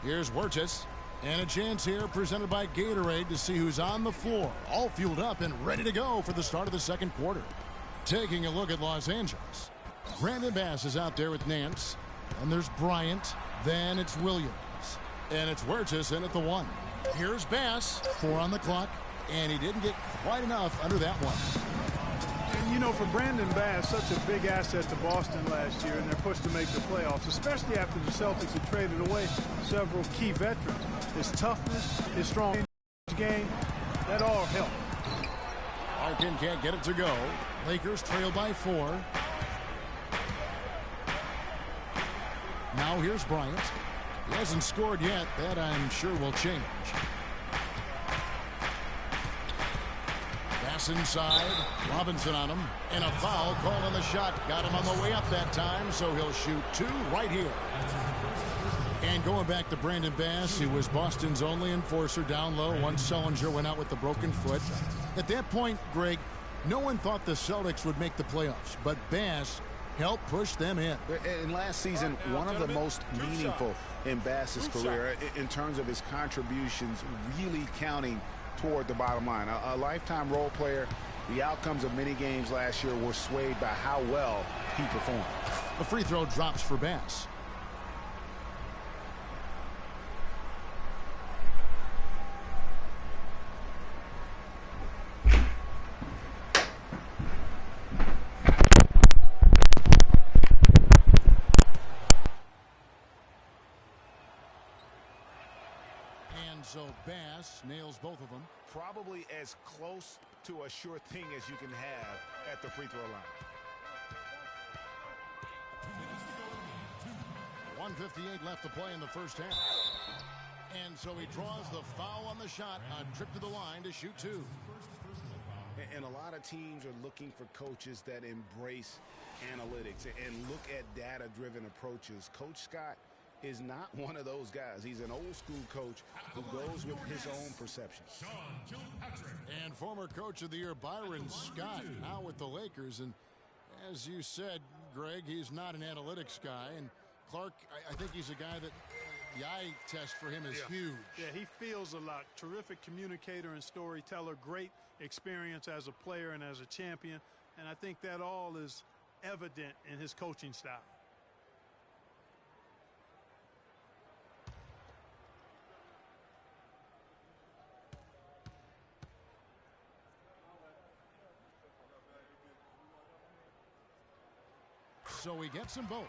Here's Wirtz, and a chance here presented by Gatorade to see who's on the floor, all fueled up and ready to go for the start of the second quarter. Taking a look at Los Angeles, Brandon Bass is out there with Nance, and there's Bryant, then it's Williams, and it's Wirtz in at the 1. Here's Bass, 4 on the clock, and he didn't get quite enough under that one. And, you know, for Brandon Bass, such a big asset to Boston last year, and they're pushed to make the playoffs, especially after the Celtics had traded away several key veterans. His toughness, his strong game, that all helped. Larkin can't get it to go. Lakers trail by 4. Now here's Bryant. He hasn't scored yet. That I'm sure will change. Inside, Robinson on him, and a foul called on the shot. Got him on the way up that time, so he'll shoot 2 right here. And going back to Brandon Bass, he was Boston's only enforcer down low once Sullinger went out with the broken foot. At that point, Greg, no one thought the Celtics would make the playoffs, but Bass help push them in. And last season, one of the most meaningful in Bass's career in terms of his contributions really counting toward the bottom line. A lifetime role player. The outcomes of many games last year were swayed by how well he performed. The free throw drops for Bass. And so Bass nails both of them. Probably as close to a sure thing as you can have at the free throw line. 1:58 left to play in the first half. And so he draws the foul on the shot, a trip to the line to shoot two. And a lot of teams are looking for coaches that embrace analytics and look at data-driven approaches. Coach Scott is not one of those guys. He's an old-school coach who goes with his own perception. And former Coach of the Year Byron Scott now with the Lakers. And as you said, Greg, he's not an analytics guy. And Clark, I think he's a guy that the eye test for him is huge. Yeah, he feels a lot. Terrific communicator and storyteller. Great experience as a player and as a champion. And I think that all is evident in his coaching style. So he gets them both.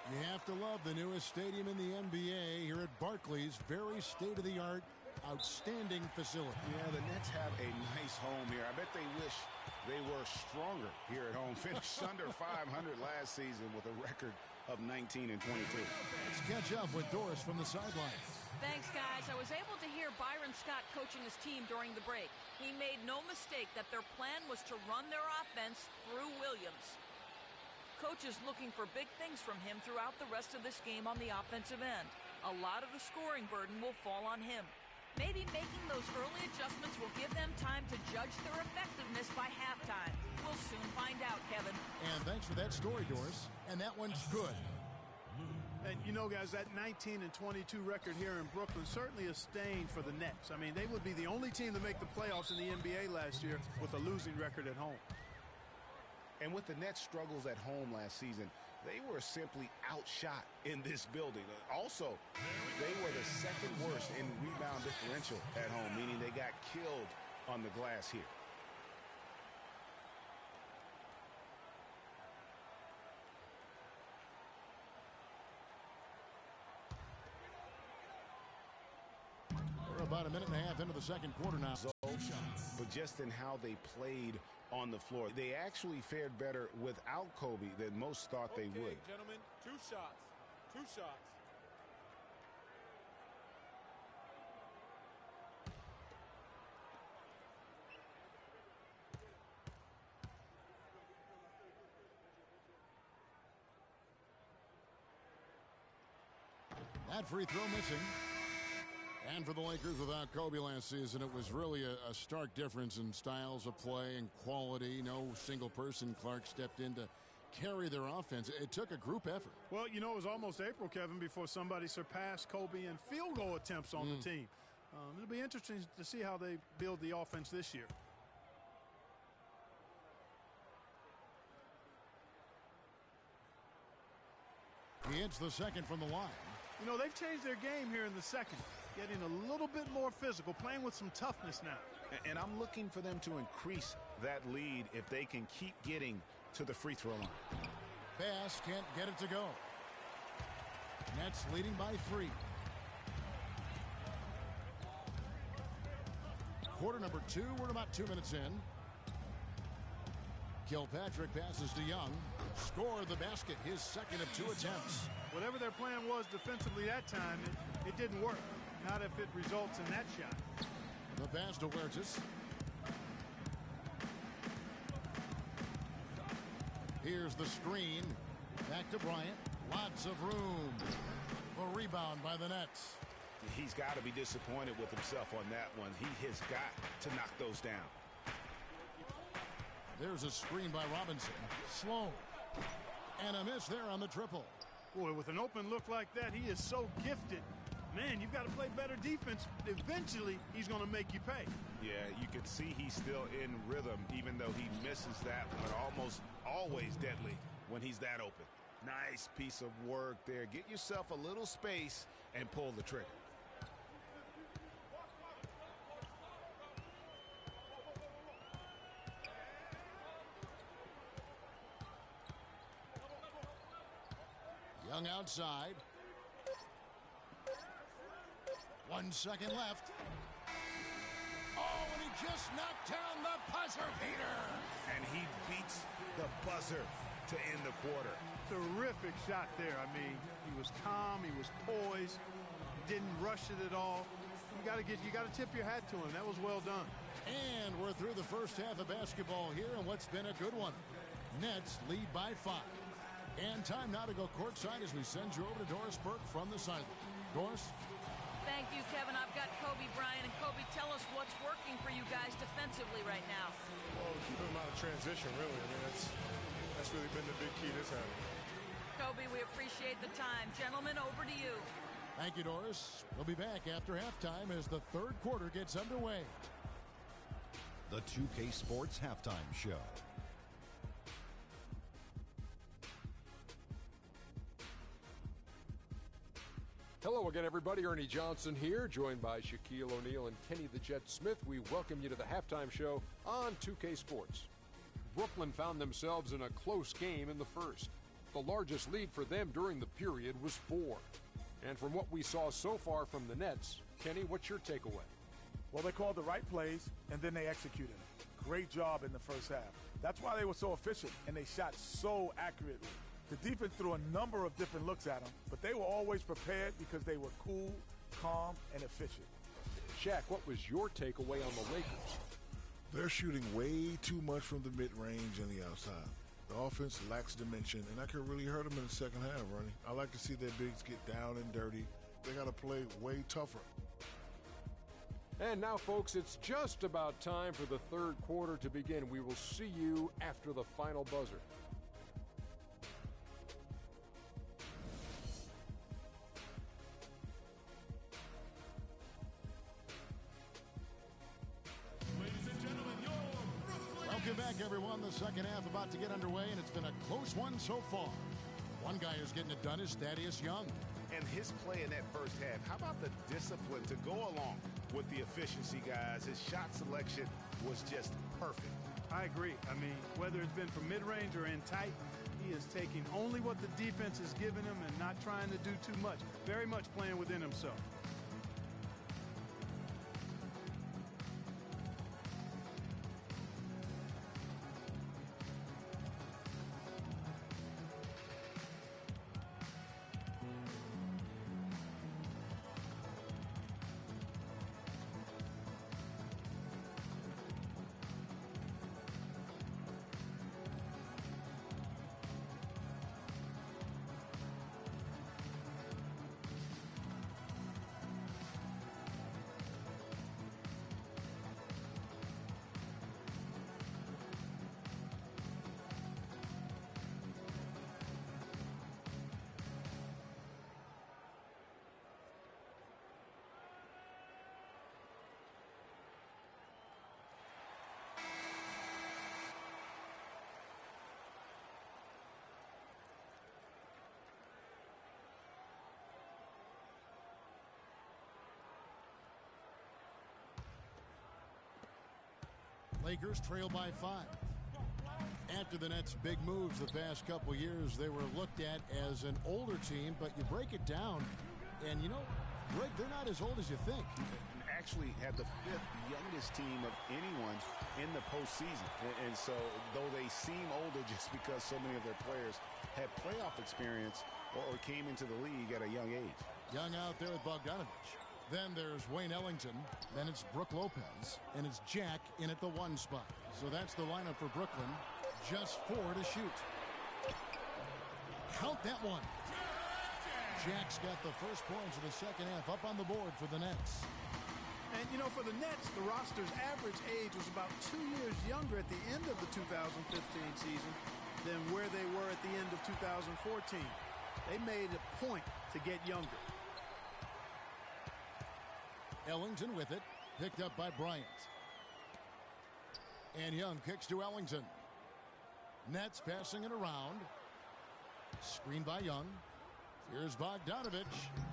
You have to love the newest stadium in the NBA here at Barclays. Very state-of-the-art, outstanding facility. Yeah, the Nets have a nice home here. I bet they wish they were stronger here at home. Finished under 500 last season with a record of 19 and 22. Let's catch up with Doris from the sidelines. Thanks, guys. I was able to hear Byron Scott coaching his team during the break. He made no mistake that their plan was to run their offense through Williams. Coach is looking for big things from him throughout the rest of this game on the offensive end. A lot of the scoring burden will fall on him. Maybe making those early adjustments will give them time to judge their effectiveness by halftime. We'll soon find out, Kevin. And thanks for that story, Doris. And that one's good. And you know, guys, that 19 and 22 record here in Brooklyn certainly a stain for the Nets. I mean, they would be the only team to make the playoffs in the NBA last year with a losing record at home. And with the Nets' struggles at home last season, they were simply outshot in this building. Also, they were the second worst in rebound differential at home, meaning they got killed on the glass here. We're about a minute and a half into the second quarter now. But just in how they played on the floor, they actually fared better without Kobe than most thought they would. Gentlemen, two shots. Two shots. That free throw missing. And for the Lakers, without Kobe last season, it was really a stark difference in styles of play and quality. No single person, Clark, stepped in to carry their offense. It took a group effort. Well, you know, it was almost April, Kevin, before somebody surpassed Kobe in field goal attempts on the team. It'll be interesting to see how they build the offense this year. He hits the second from the line. You know, they've changed their game here in the second, getting a little bit more physical, playing with some toughness now. And I'm looking for them to increase that lead if they can keep getting to the free throw line. Bass can't get it to go. Nets leading by 3. Quarter number 2, we're about 2 minutes in. Kilpatrick passes to Young. Score the basket, his second of 2 attempts. Whatever their plan was defensively that time, it didn't work. Not if it results in that shot. The pass to Huertas. Here's the screen. Back to Bryant. Lots of room. A rebound by the Nets. He's got to be disappointed with himself on that one. He has got to knock those down. There's a screen by Robinson. Slow. And a miss there on the triple. Boy, with an open look like that, he is so gifted. Man, you've got to play better defense. Eventually, he's going to make you pay. Yeah, you can see he's still in rhythm, even though he misses that one. Almost always deadly when he's that open. Nice piece of work there. Get yourself a little space and pull the trigger. Young outside. 1 second left. Oh, and he just knocked down the buzzer beater. And he beats the buzzer to end the quarter. Terrific shot there. I mean, he was calm, he was poised, didn't rush it at all. You got to tip your hat to him. That was well done. And we're through the first half of basketball here, and what's been a good one. Nets lead by 5. And time now to go courtside as we send you over to Doris Burke from the sideline. Doris? Thank you, Kevin. I've got Kobe Bryant. And Kobe, tell us what's working for you guys defensively right now. Well, keeping them out of transition, really. I mean, that's really been the big key this half. Kobe, we appreciate the time. Gentlemen, over to you. Thank you, Doris. We'll be back after halftime as the third quarter gets underway. The 2K Sports Halftime Show. Hello again, everybody. Ernie Johnson here, joined by Shaquille O'Neal and Kenny the Jet Smith. We welcome you to the halftime show on 2K Sports. Brooklyn found themselves in a close game in the first. The largest lead for them during the period was 4. And from what we saw so far from the Nets, Kenny, what's your takeaway? Well, they called the right plays, and then they executed them. Great job in the first half. That's why they were so efficient, and they shot so accurately. The defense threw a number of different looks at them, but they were always prepared because they were cool, calm, and efficient. Shaq, what was your takeaway on the Lakers? They're shooting way too much from the mid-range and the outside. The offense lacks dimension, and that could really hurt them in the second half, Ronnie. I like to see their bigs get down and dirty. They got to play way tougher. And now, folks, it's just about time for the third quarter to begin. We will see you after the final buzzer. Welcome back, everyone. The second half about to get underway, and it's been a close one so far. One guy who's getting it done is Thaddeus Young. And his play in that first half, how about the discipline to go along with the efficiency, guys? His shot selection was just perfect. I agree. I mean, whether it's been from mid-range or in tight, he is taking only what the defense is giving him and not trying to do too much. Very much playing within himself. Lakers trail by 5. After the Nets' big moves the past couple years, they were looked at as an older team, but you break it down, and you know, Greg, they're not as old as you think. And actually had the 5th youngest team of anyone in the postseason. And so, though they seem older just because so many of their players had playoff experience or came into the league at a young age. Young out there with Bogdanovich. Then there's Wayne Ellington. Then it's Brook Lopez. And it's Jack in at the 1 spot. So that's the lineup for Brooklyn. Just 4 to shoot. Count that one. Jack's got the first points of the second half up on the board for the Nets. And, you know, for the Nets, the roster's average age was about 2 years younger at the end of the 2015 season. than where they were at the end of 2014. They made a point to get younger. Ellington with it. Picked up by Bryant. And Young kicks to Ellington. Nets passing it around. Screen by Young. Here's Bogdanovich.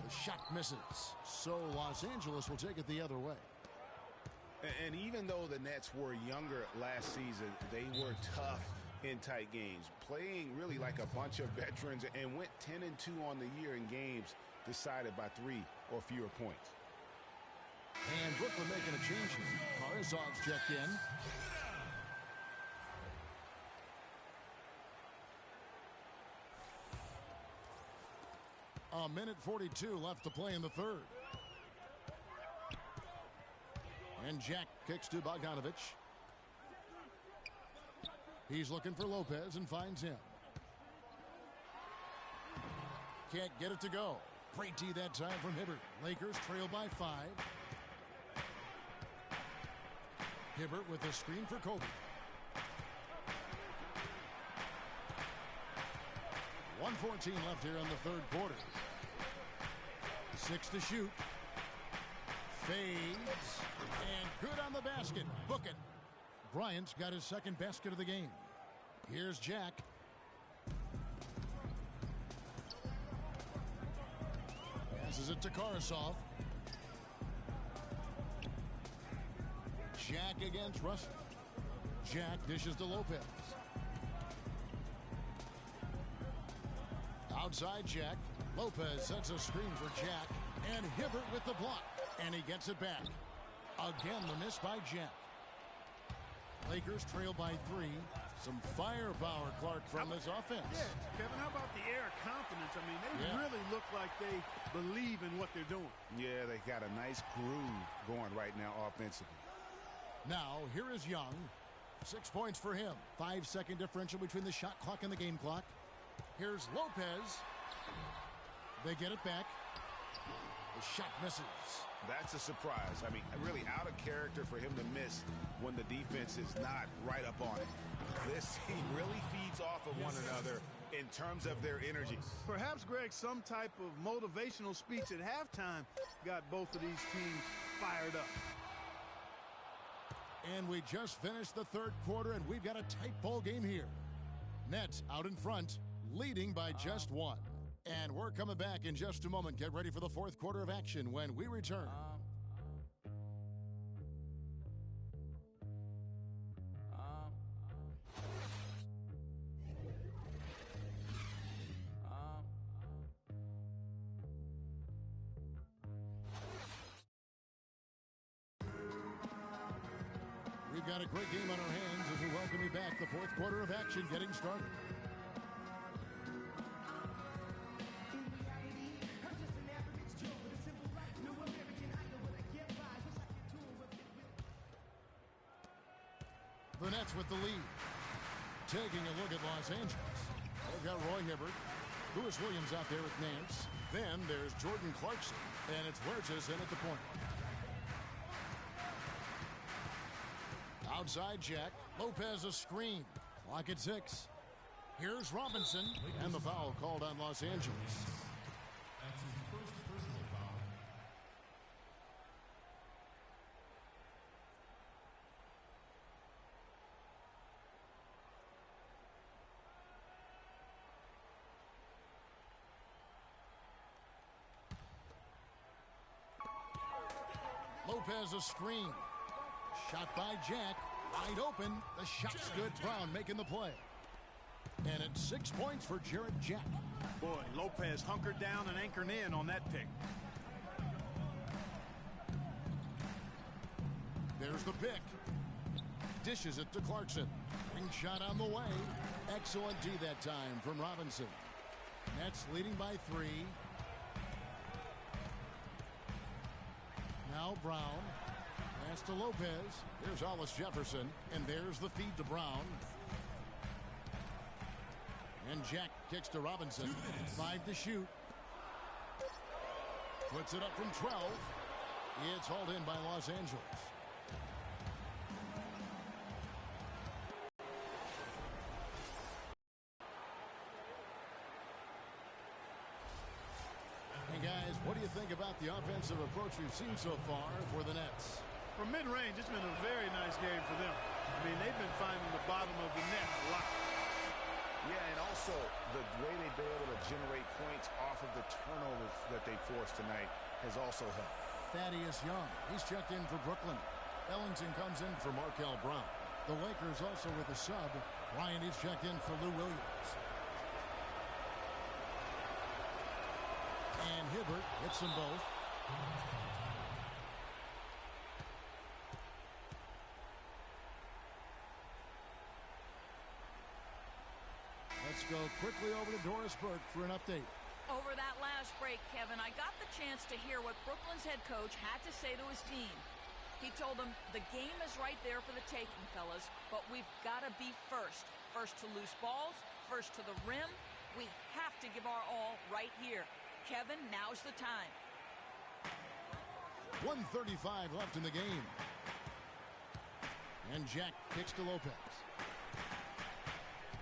The shot misses. So Los Angeles will take it the other way. And even though the Nets were younger last season, they were tough in tight games, playing really like a bunch of veterans, and went 10-2 on the year in games decided by 3 or fewer points. And Brooklyn making a change here. Karazov's checked in. A minute 42 left to play in the third. And Jack kicks to Bogdanovich. He's looking for Lopez and finds him. Can't get it to go. Great D that time from Hibbert. Lakers trail by 5. Hibbert with a screen for Kobe. 1:14 left here in the third quarter. 6 to shoot. Fades. And good on the basket. Book it. Bryant's got his second basket of the game. Here's Jack. Passes it to Karsov. Jack against Russell. Jack dishes to Lopez. Outside Jack. Lopez sets a screen for Jack. And Hibbert with the block. And he gets it back. Again, the miss by Jack. Lakers trail by 3. Some firepower, Clark, from this offense. Yeah, Kevin, how about the air of confidence? I mean, they really look like they believe in what they're doing. Yeah, they got a nice groove going right now offensively. Now, here is Young. 6 points for him. 5-second differential between the shot clock and the game clock. Here's Lopez. They get it back. The shot misses. That's a surprise. I mean, really out of character for him to miss when the defense is not right up on it. This team really feeds off of one another in terms of their energy. Perhaps, Greg, some type of motivational speech at halftime got both of these teams fired up. And we just finished the third quarter, and we've got a tight ball game here. Nets out in front, leading by just 1. And we're coming back in just a moment. Get ready for the fourth quarter of action when we return. We've got a great game on our hands as we welcome you back. The fourth quarter of action getting started. The Nets with the lead. Taking a look at Los Angeles. They've got Roy Hibbert. Lewis Williams out there with Nance. Then there's Jordan Clarkson. And it's Huertas in at the point. Outside Jack. Lopez a screen. Clock at 6. Here's Robinson. And the foul called on Los Angeles. That's his first personal foul. Lopez a screen. Shot by Jack. Wide open. The shot's good. Brown making the play. And it's 6 points for Jarrett Jack. Boy, Lopez hunkered down and anchored in on that pick. There's the pick. Dishes it to Clarkson. Ring shot on the way. Excellent D that time from Robinson. Nets leading by 3. Now Brown. Pass to Lopez. Here's Hollis Jefferson. And there's the feed to Brown. And Jack kicks to Robinson. 5 to shoot. Puts it up from 12. It's hauled in by Los Angeles. think about the offensive approach we've seen so far for the Nets? From mid-range, it's been a very nice game for them. I mean, they've been finding the bottom of the net a lot. Yeah, and also the way they've been able to generate points off of the turnovers that they forced tonight has also helped. Thaddeus Young, he's checked in for Brooklyn. Ellington comes in for Markel Brown. The Lakers also with a sub. Bryant is checked in for Lou Williams. And Hibbert hits them both. Let's go quickly over to Doris Burke for an update. Over that last break, Kevin, I got the chance to hear what Brooklyn's head coach had to say to his team. He told them the game is right there for the taking, fellas, but we've got to be first. First to loose balls, first to the rim. We have to give our all right here. Kevin, now's the time. 1:35 left in the game. And Jack kicks to Lopez.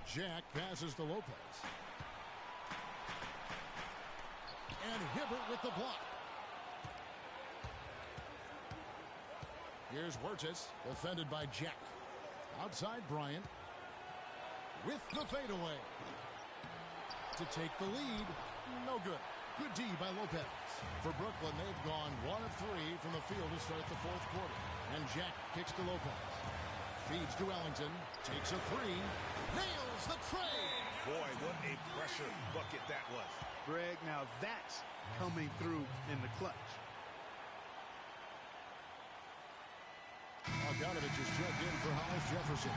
Jack passes to Lopez. And Hibbert with the block. Here's Huertas, defended by Jack. Outside Bryant. With the fadeaway. To take the lead. No good. Good D by Lopez. For Brooklyn, they've gone 1 of 3 from the field to start the fourth quarter. And Jack kicks to Lopez. Feeds to Ellington. Takes a 3. Nails the tray. Boy, what a pressure bucket that was. Greg, now that's coming through in the clutch. Bogdanovich is checked in for Hollis Jefferson.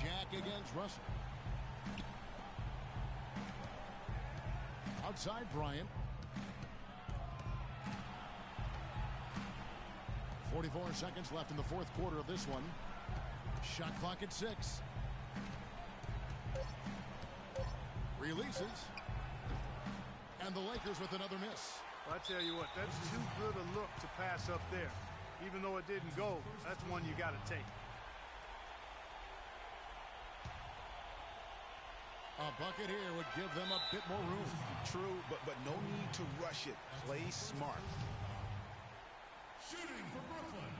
Jack against Russell. Outside Bryant. 44 seconds left in the fourth quarter of this one. Shot clock at 6. Releases. And the Lakers with another miss. Well, I tell you what, that's too good a look to pass up there. Even though it didn't go, that's one you got to take. A bucket here would give them a bit more room. True, but no need to rush it. Play smart. Shooting for Brooklyn,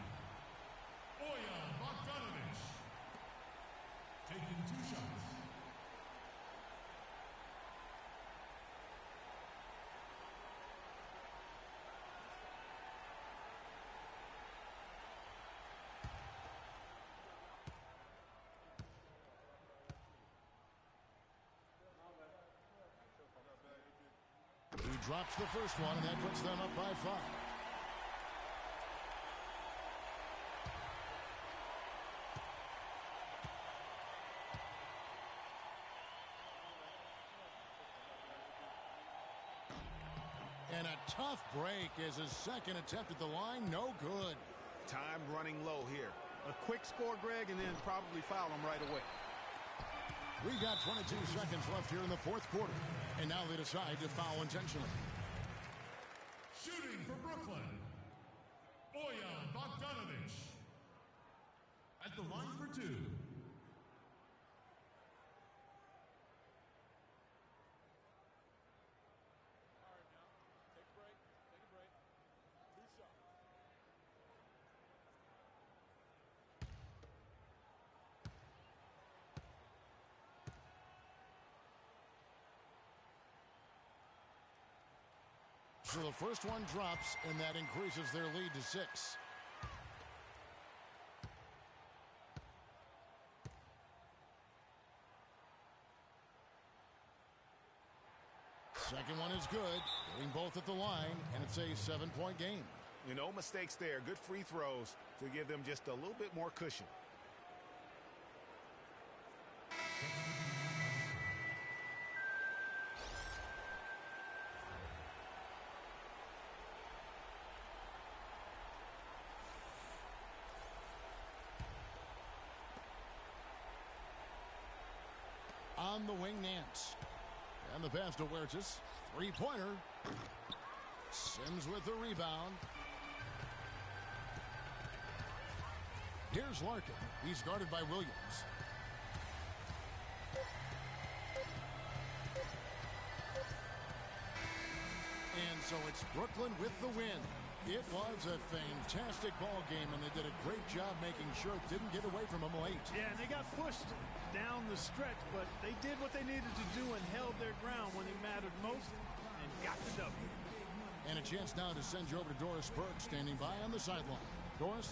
Bojan Bogdanović. Taking 2 shots. He drops the first one, and that puts them up by 5. And a tough break as his second attempt at the line, no good. Time running low here. A quick score, Greg, and then probably foul him right away. We got 22 seconds left here in the fourth quarter. And now they decide to foul intentionally. Shooting for Brooklyn, Bojan Bogdanović. At the line for 2. So the first one drops, and that increases their lead to 6. Second one is good, getting both at the line, and it's a 7-point game. No mistakes there. Good free throws to give them just a little bit more cushion. On the wing Nance. And the pass to Huertas. Three-pointer. Sims with the rebound. Here's Larkin. He's guarded by Williams. And so it's Brooklyn with the win. It was a fantastic ball game, and they did a great job making sure it didn't get away from them late. Yeah, and they got pushed down the stretch, but they did what they needed to do and held their ground when it mattered most and got the W. And a chance now to send you over to Doris Burke, standing by on the sideline. Doris?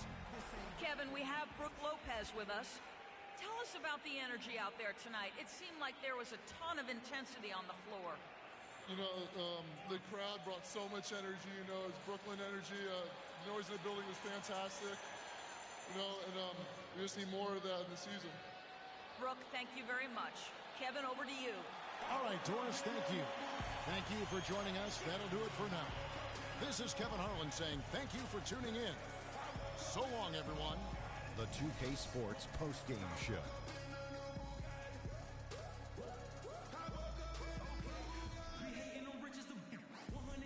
Kevin, we have Brooke Lopez with us. Tell us about the energy out there tonight. It seemed like there was a ton of intensity on the floor. You know, the crowd brought so much energy. You know, it's Brooklyn energy. The noise in the building was fantastic. You know, and we just need more of that in the season. Brooke, thank you very much. Kevin, over to you. All right, Doris, thank you. Thank you for joining us. That'll do it for now. This is Kevin Harlan saying thank you for tuning in. So long, everyone. The 2K Sports postgame show.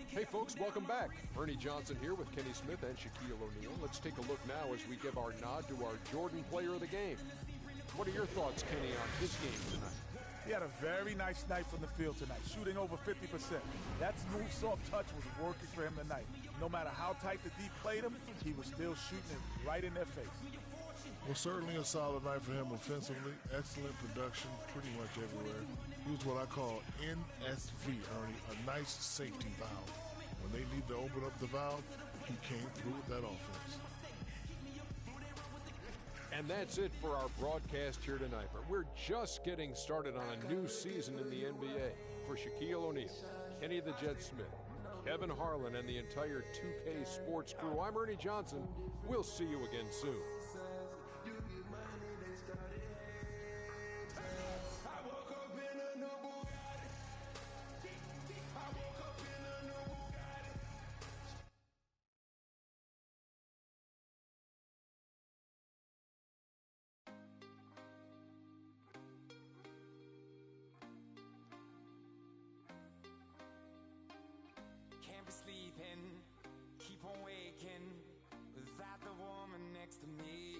Hey folks, welcome back. Ernie Johnson here with Kenny Smith and Shaquille O'Neal. Let's take a look now as we give our nod to our Jordan Player of the Game. What are your thoughts, Kenny, on his game tonight? He had a very nice night from the field tonight, shooting over 50%. That smooth, soft touch was working for him tonight. No matter how tight the D played him, he was still shooting it right in their face. Well, certainly a solid night for him offensively. Excellent production pretty much everywhere. He was what I call NSV, Ernie, a nice safety valve. When they need to open up the valve, he came through with that offense. And that's it for our broadcast here tonight. But we're just getting started on a new season in the NBA. For Shaquille O'Neal, Kenny the Jet Smith, Kevin Harlan, and the entire 2K Sports crew, I'm Ernie Johnson. We'll see you again soon. Can't be sleeping, keep on waking without the woman next to me.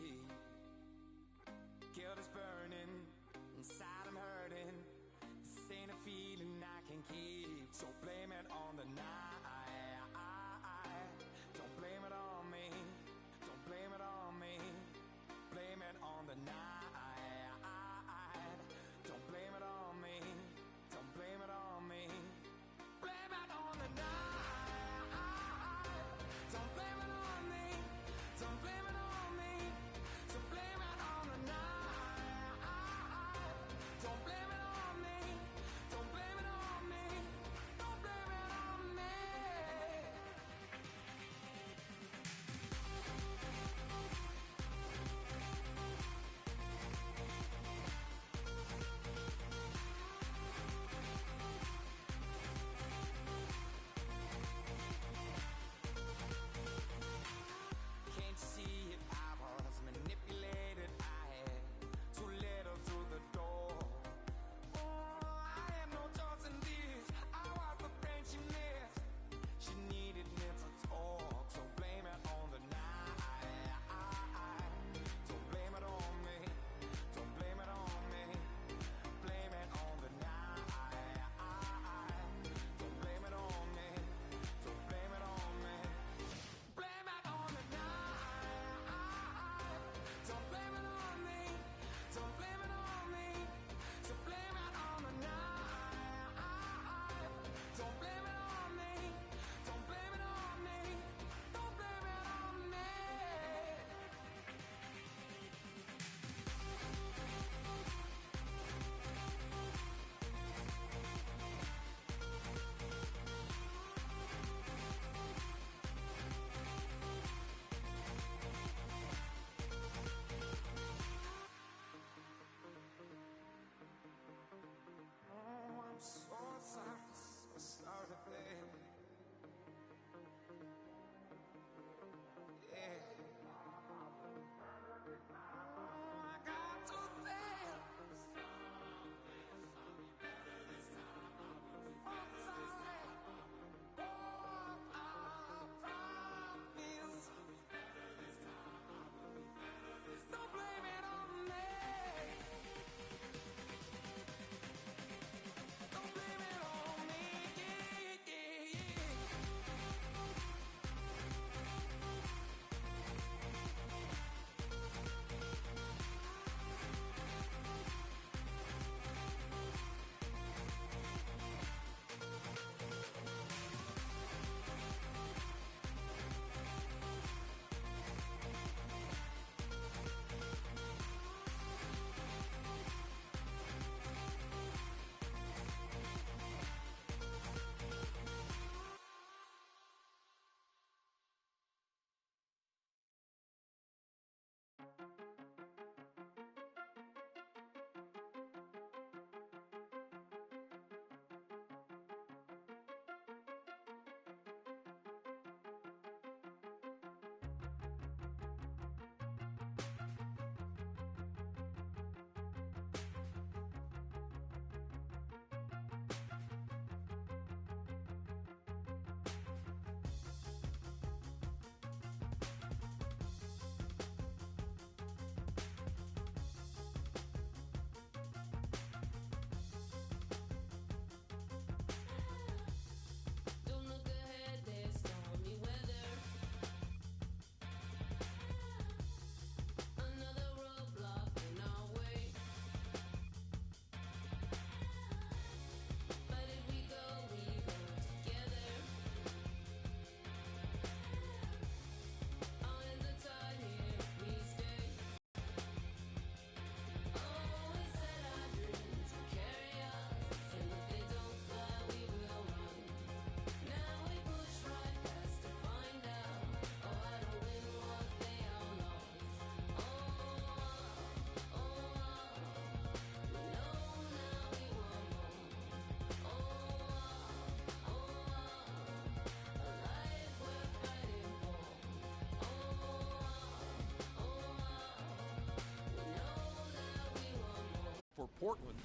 Portland,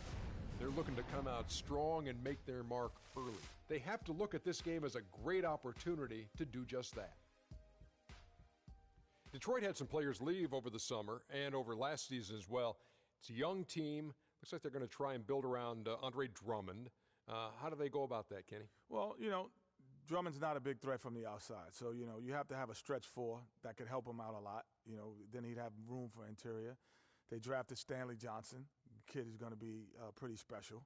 they're looking to come out strong and make their mark early. They have to look at this game as a great opportunity to do just that. Detroit had some players leave over the summer and over last season as well. It's a young team. Looks like they're going to try and build around Andre Drummond. How do they go about that, Kenny? Well, Drummond's not a big threat from the outside. So, you have to have a stretch four that could help him out a lot. Then he'd have room for interior. They drafted Stanley Johnson. The kid is going to be pretty special.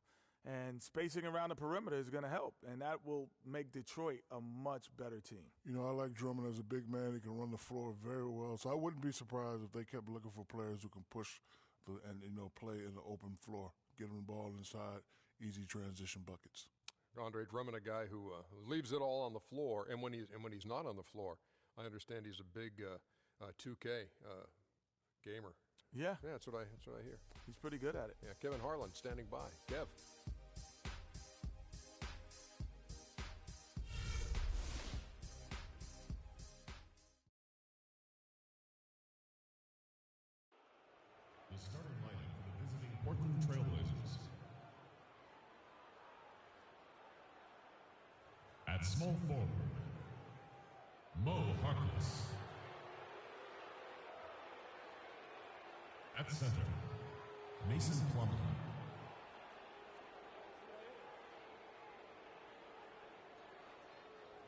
And spacing around the perimeter is going to help, and that will make Detroit a much better team. I like Drummond as a big man. He can run the floor very well. So I wouldn't be surprised if they kept looking for players who can push and play in the open floor, get them the ball inside, easy transition buckets. Andre Drummond, a guy who leaves it all on the floor, and when he's not on the floor, I understand he's a big 2K gamer. Yeah, that's what I hear. He's pretty good at it. Yeah, Kevin Harlan standing by. Kev. The starting lineup for the visiting Portland Trailblazers. At small forward, Mo Harkless. At center, Mason Plumlee.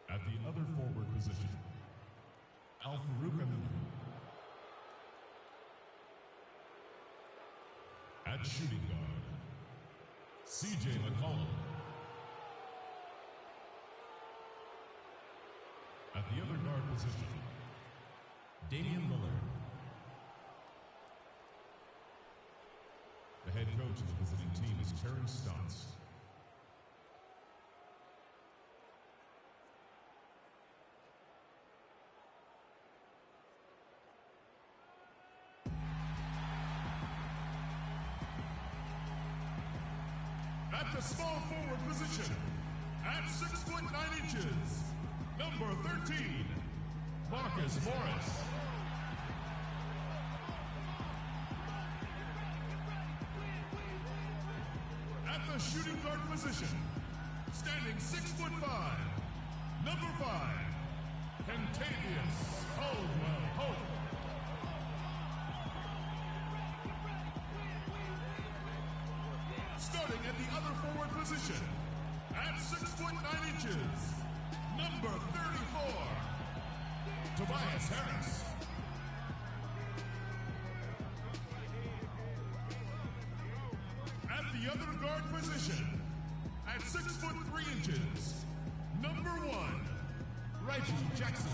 At the other forward position, Al-Farouq Aminu. At shooting guard, C.J. McCollum. At the other guard position, Damian Lillard. The head coach of the visiting team is Terry Stotts. At the small forward position, at 6 foot 9 inches, number 13, Marcus Morris. At the shooting guard position, standing 6 foot 5, number 5, Kentavious Caldwell-Pope. Starting at the other forward position, at 6 foot 9 inches, number 34, Tobias Harris. At the other guard position, at 6 foot 3 inches, number 1, Reggie Jackson.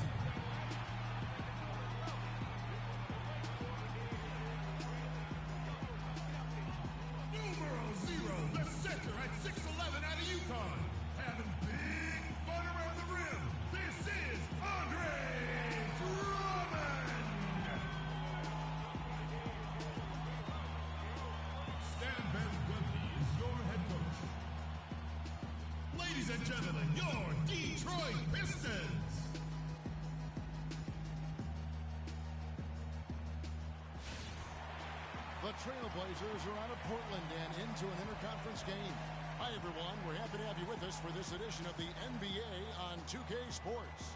Numero 0, the center at 6'11" out of UConn, having big fun around the rim. This is Andre Drummond. Stan Van Gundy is your head coach. Ladies and gentlemen, your Detroit Pistons. The Trailblazers are out of Portland and into an interconference game. Hi, everyone. We're happy to have you with us for this edition of the NBA on 2K Sports.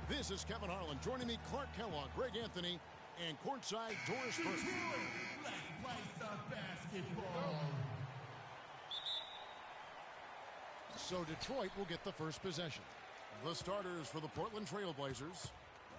This is Kevin Harlan. Joining me, Clark Kellogg, Greg Anthony, and courtside Doris Burke. Let's play some basketball. So Detroit will get the first possession. The starters for the Portland Trailblazers.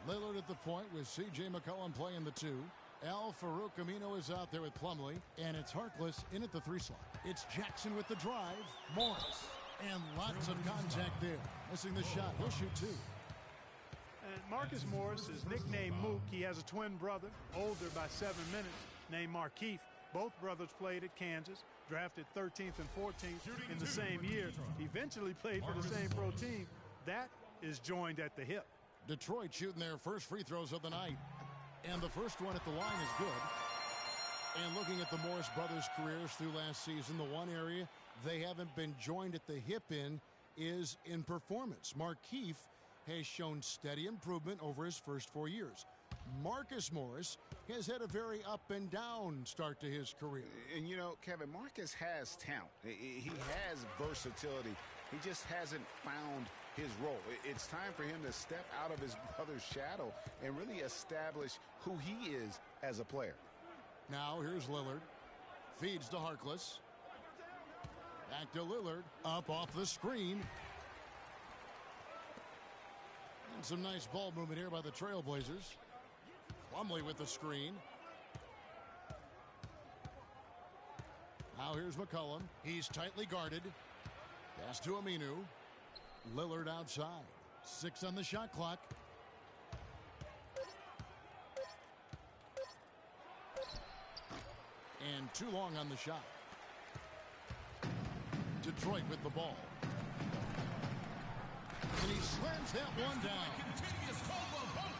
Lillard at the point with C.J. McCollum playing the 2. Al-Farouq Aminu is out there with Plumlee, and it's Harkless in at the 3 slot. It's Jackson with the drive, Morris, and lots of contact there. Missing the shot, he'll shoot 2. And Marcus Morris is nicknamed Mook. He has a twin brother, older by 7 minutes, named Markieff. Both brothers played at Kansas, drafted 13th and 14th in the same year. Eventually played for the same pro team. That is joined at the hip. Detroit shooting their first free throws of the night. And the first one at the line is good. And looking at the Morris brothers' careers through last season, the one area they haven't been joined at the hip in is in performance. Markieff has shown steady improvement over his first 4 years. Marcus Morris has had a very up and down start to his career. And you know, Kevin, Marcus has talent. He has versatility. He just hasn't found his role. It's time for him to step out of his brother's shadow and really establish who he is as a player. Now here's Lillard. Feeds to Harkless. Back to Lillard. Up off the screen. And some nice ball movement here by the Trailblazers. Plumlee with the screen. Now here's McCollum. He's tightly guarded. Pass to Aminu. Lillard outside. 6 on the shot clock. And too long on the shot. Detroit with the ball. And he slams that one down.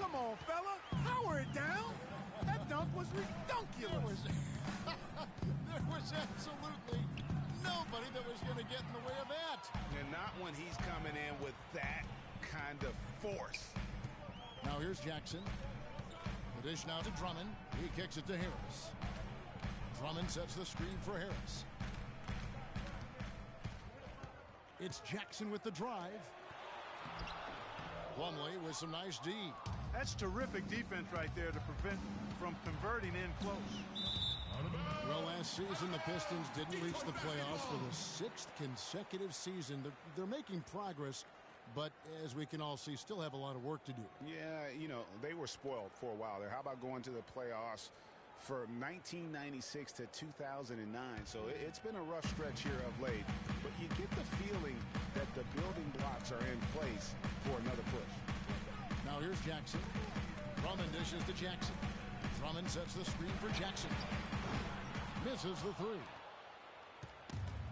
Come on, fella. Power it down. That dunk was redunculous. There was absolutely nobody that was going to get in the way of that. And not when he's coming in with that kind of force. Now here's Jackson. The dish now to Drummond. He kicks it to Harris. Drummond sets the screen for Harris. It's Jackson with the drive. Plumlee with some nice D. That's terrific defense right there to prevent from converting in close. Well, last season the Pistons didn't reach the playoffs for the 6th consecutive season. They're making progress, but as we can all see, still have a lot of work to do. Yeah, you know, they were spoiled for a while there. How about going to the playoffs for 1996 to 2009? So it's been a rough stretch here of late, but you get the feeling that the building blocks are in place for another push. Now here's Jackson. Drummond dishes to Jackson. Drummond sets the screen for Jackson. Misses the 3.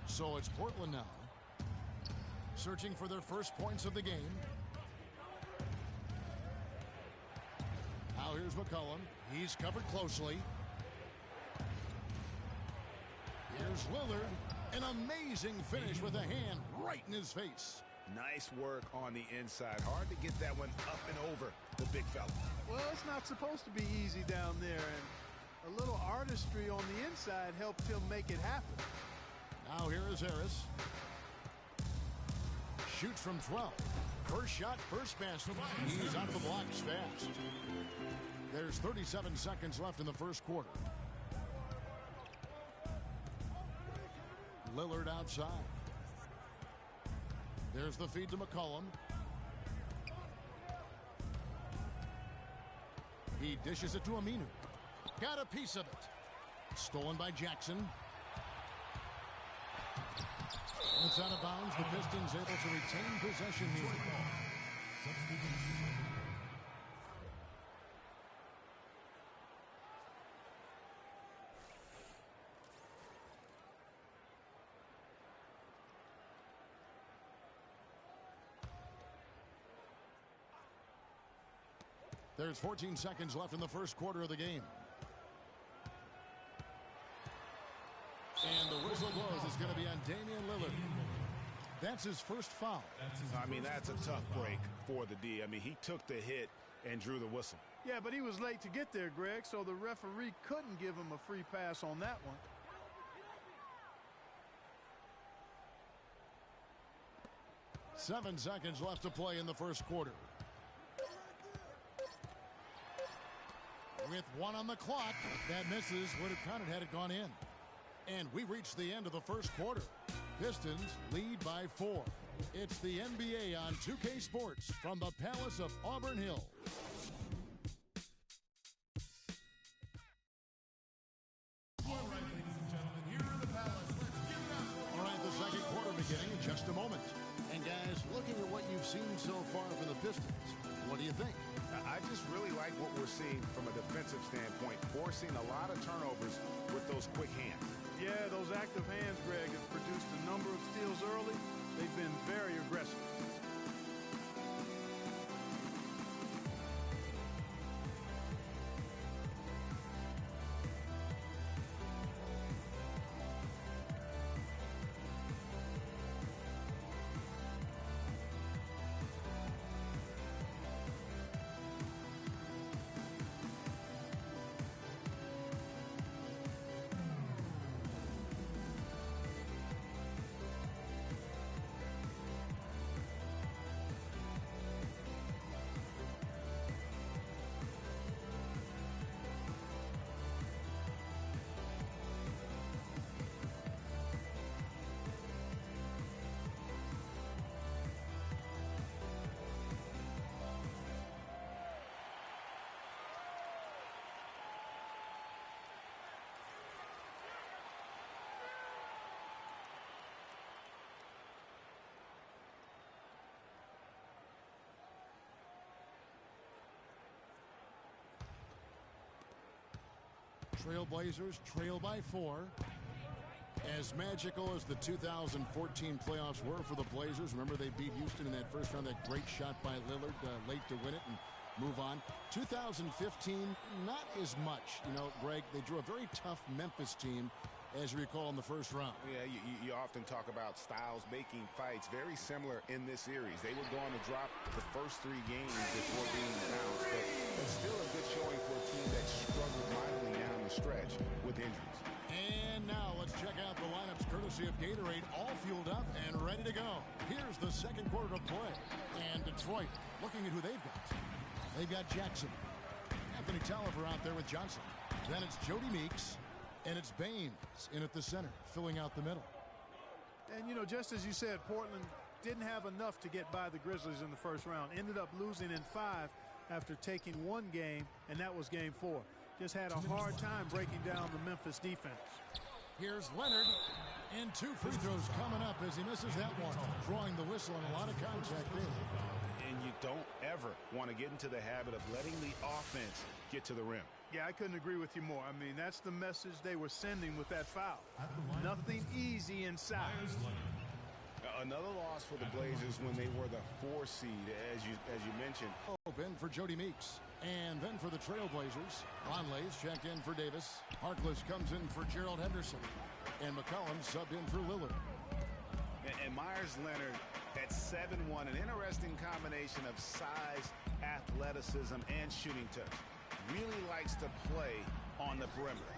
So it's Portland now, searching for their first points of the game. Now here's McCollum. He's covered closely. Here's Lillard. An amazing finish with a hand right in his face. Nice work on the inside. Hard to get that one up and over the big fella. Well, it's not supposed to be easy down there, and a little artistry on the inside helped him make it happen. Now here is Harris. Shoots from 12. First shot, first basket. He's out the blocks fast. There's 37 seconds left in the first quarter. Lillard outside. There's the feed to McCollum. He dishes it to Aminu. Got a piece of it. Stolen by Jackson. It's out of bounds. The Pistons able to retain possession here. There's 14 seconds left in the first quarter of the game. And the whistle blows. It's going to be on Damian Lillard. That's his first foul. I mean, that's a tough break for the D. I mean, he took the hit and drew the whistle. Yeah, but he was late to get there, Greg, so the referee couldn't give him a free pass on that one. Seven seconds left to play in the first quarter. With 1 on the clock, that misses. Would have counted had it gone in. And we reached the end of the first quarter. Pistons lead by 4. It's the NBA on 2K Sports from the Palace of Auburn Hills. All right, ladies and gentlemen, here in the Palace. Let's give it up. All right, the second quarter beginning in just a moment. And guys, looking at what you've seen so far from the Pistons, what do you think? I just really like what we're seeing from a defensive standpoint, forcing a lot of turnovers with those quick hands. Yeah, those active hands, Greg, have produced a number of steals early. They've been very aggressive. Trailblazers trail by 4. As magical as the 2014 playoffs were for the Blazers, remember they beat Houston in that first round, that great shot by Lillard late to win it and move on. 2015, not as much. You know, Greg, they drew a very tough Memphis team, as you recall, in the first round. Yeah, you often talk about styles making fights. Very similar in this series. They were going to drop the first 3 games before being bounced, but it's still a good showing for a team that struggled mightily down the stretch with injuries. And now let's check out the lineups courtesy of Gatorade, all fueled up and ready to go. Here's the second quarter to play. And Detroit, looking at who they've got. They've got Jackson. Anthony Tolliver out there with Johnson. Then it's Jody Meeks. And it's Baines in at the center, filling out the middle. And, you know, just as you said, Portland didn't have enough to get by the Grizzlies in the first round. Ended up losing in 5 after taking 1 game, and that was game 4. Just had a hard time breaking down the Memphis defense. Here's Leonard, and 2 free throws coming up as he misses that one. Drawing the whistle and a lot of contact there. And you don't ever want to get into the habit of letting the offense get to the rim. Yeah, I couldn't agree with you more. I mean, that's the message they were sending with that foul. Nothing easy inside. Another loss for the Blazers when they were the 4 seed, as you mentioned. Open for Jody Meeks. And then for the Trailblazers, Vonleh's checked in for Davis. Harkless comes in for Gerald Henderson. And McCollum subbed in for Lillard. And Myers Leonard at 7'1", an interesting combination of size, athleticism, and shooting touch. Really likes to play on the perimeter.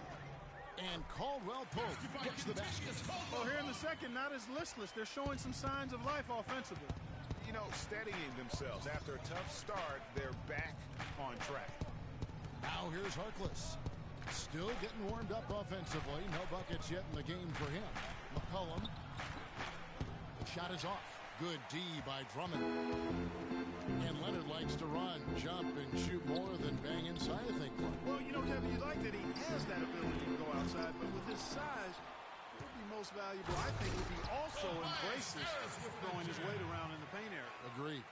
And Caldwell Pope gets the basket. Well, here in the second, not as listless. They're showing some signs of life offensively. You know, steadying themselves. After a tough start, they're back on track. Now here's Harkless. Still getting warmed up offensively. No buckets yet in the game for him. McCollum. The shot is off. Good D by Drummond. And Leonard likes to run, jump, and shoot more than bang inside, I think. Well, you know, Kevin, you like that he has that ability to go outside, but with his size, what would be most valuable, I think, would be also embraces throwing his weight around in the paint area. Agree.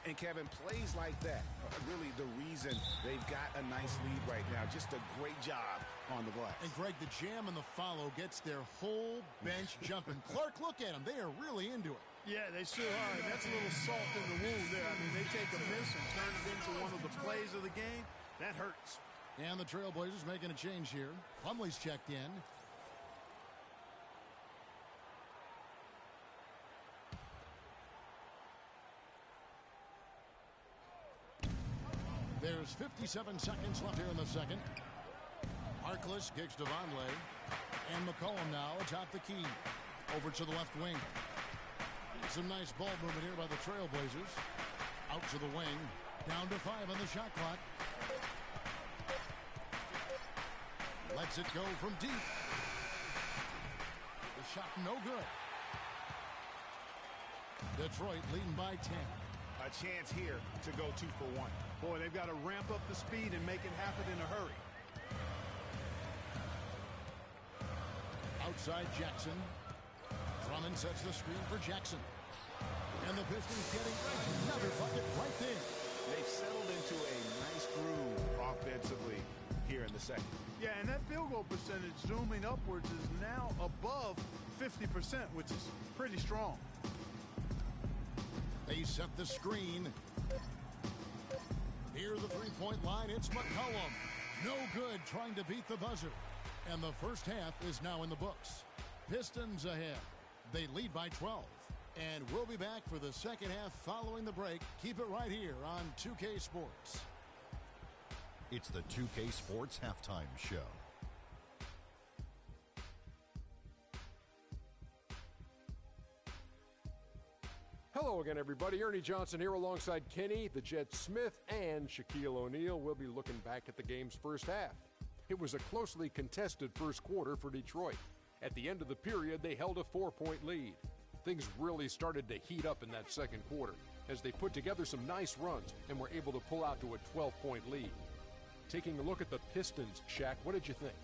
And Kevin, plays like that are really the reason they've got a nice lead right now. Just a great job on the glass. And Greg, the jam and the follow gets their whole bench jumping. Clark, look at them. They are really into it. Yeah, they sure are. And that's a little salt in the wound there. I mean, they take a miss and turn it into one of the plays of the game. That hurts. And the Trailblazers making a change here. Plumlee's checked in. There's 57 seconds left here in the second. Harkless kicks to Vonleh. And McCollum now atop the key. Over to the left wing. Some nice ball movement here by the Trailblazers. Out to the wing. Down to 5 on the shot clock. Lets it go from deep. The shot no good. Detroit leading by 10. A chance here to go 2 for 1. Boy, they've got to ramp up the speed and make it happen in a hurry. Outside Jackson. Drummond sets the screen for Jackson. And the Pistons getting another bucket right there. They've settled into a nice groove offensively here in the second. Yeah, and that field goal percentage zooming upwards is now above 50%, which is pretty strong. They set the screen. Here the three-point line, it's McCollum. No good trying to beat the buzzer. And the first half is now in the books. Pistons ahead. They lead by 12. And we'll be back for the second half following the break. Keep it right here on 2K Sports. It's the 2K Sports Halftime Show. Hello again, everybody. Ernie Johnson here alongside Kenny, the Jet Smith, and Shaquille O'Neal. We'll be looking back at the game's first half. It was a closely contested first quarter for Detroit. At the end of the period, they held a 4-point lead. Things really started to heat up in that second quarter as they put together some nice runs and were able to pull out to a 12-point lead. Taking a look at the Pistons, Shaq, what did you think?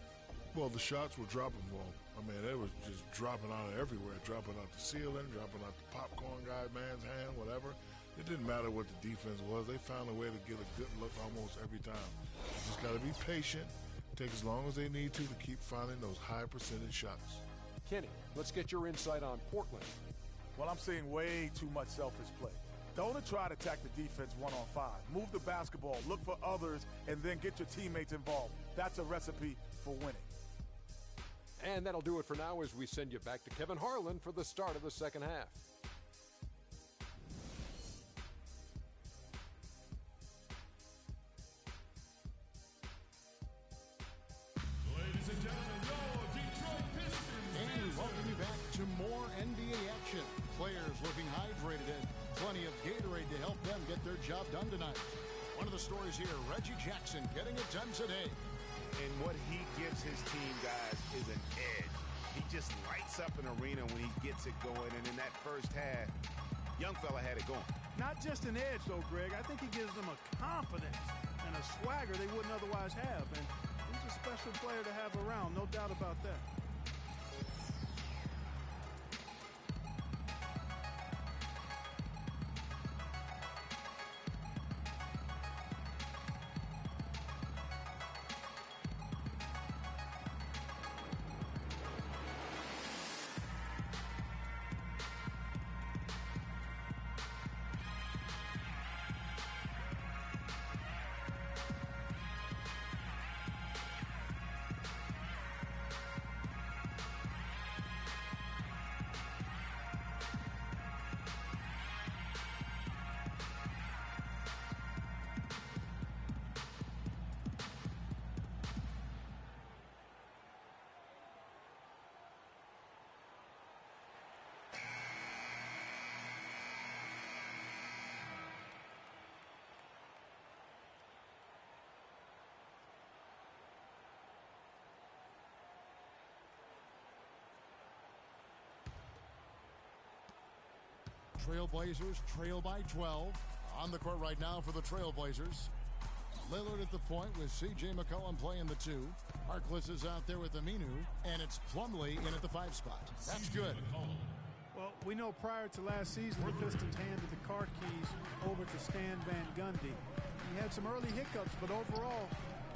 Well, the shots were dropping for them. I mean, they was just dropping out of everywhere, dropping out the ceiling, dropping out the popcorn guy man's hand, whatever. It didn't matter what the defense was. They found a way to get a good look almost every time. You just got to be patient Take as long as they need to keep finding those high percentage shots. Kenny, let's get your insight on Portland. Well, I'm seeing way too much selfish play. Don't try to attack the defense 1-on-5. Move the basketball, look for others, and then get your teammates involved. That's a recipe for winning. And that'll do it for now as we send you back to Kevin Harlan for the start of the second half. Ladies and gentlemen, your Detroit Pistons. And we welcome you back to more NBA action. Players looking hydrated and plenty of Gatorade to help them get their job done tonight. One of the stories here, Reggie Jackson getting it done today. And what he gives his team, guys, is an edge. He just lights up an arena when he gets it going. And in that first half, young fella had it going. Not just an edge, though, Greg. I think he gives them a confidence and a swagger they wouldn't otherwise have. And he's a special player to have around, no doubt about that. Trailblazers trail by 12. On the court right now for the Trailblazers. Lillard at the point with C.J. McCollum playing the 2. Harkless is out there with Aminu, and it's Plumlee in at the 5 spot. That's good. Well, we know prior to last season, the Pistons handed the car keys over to Stan Van Gundy. He had some early hiccups, but overall,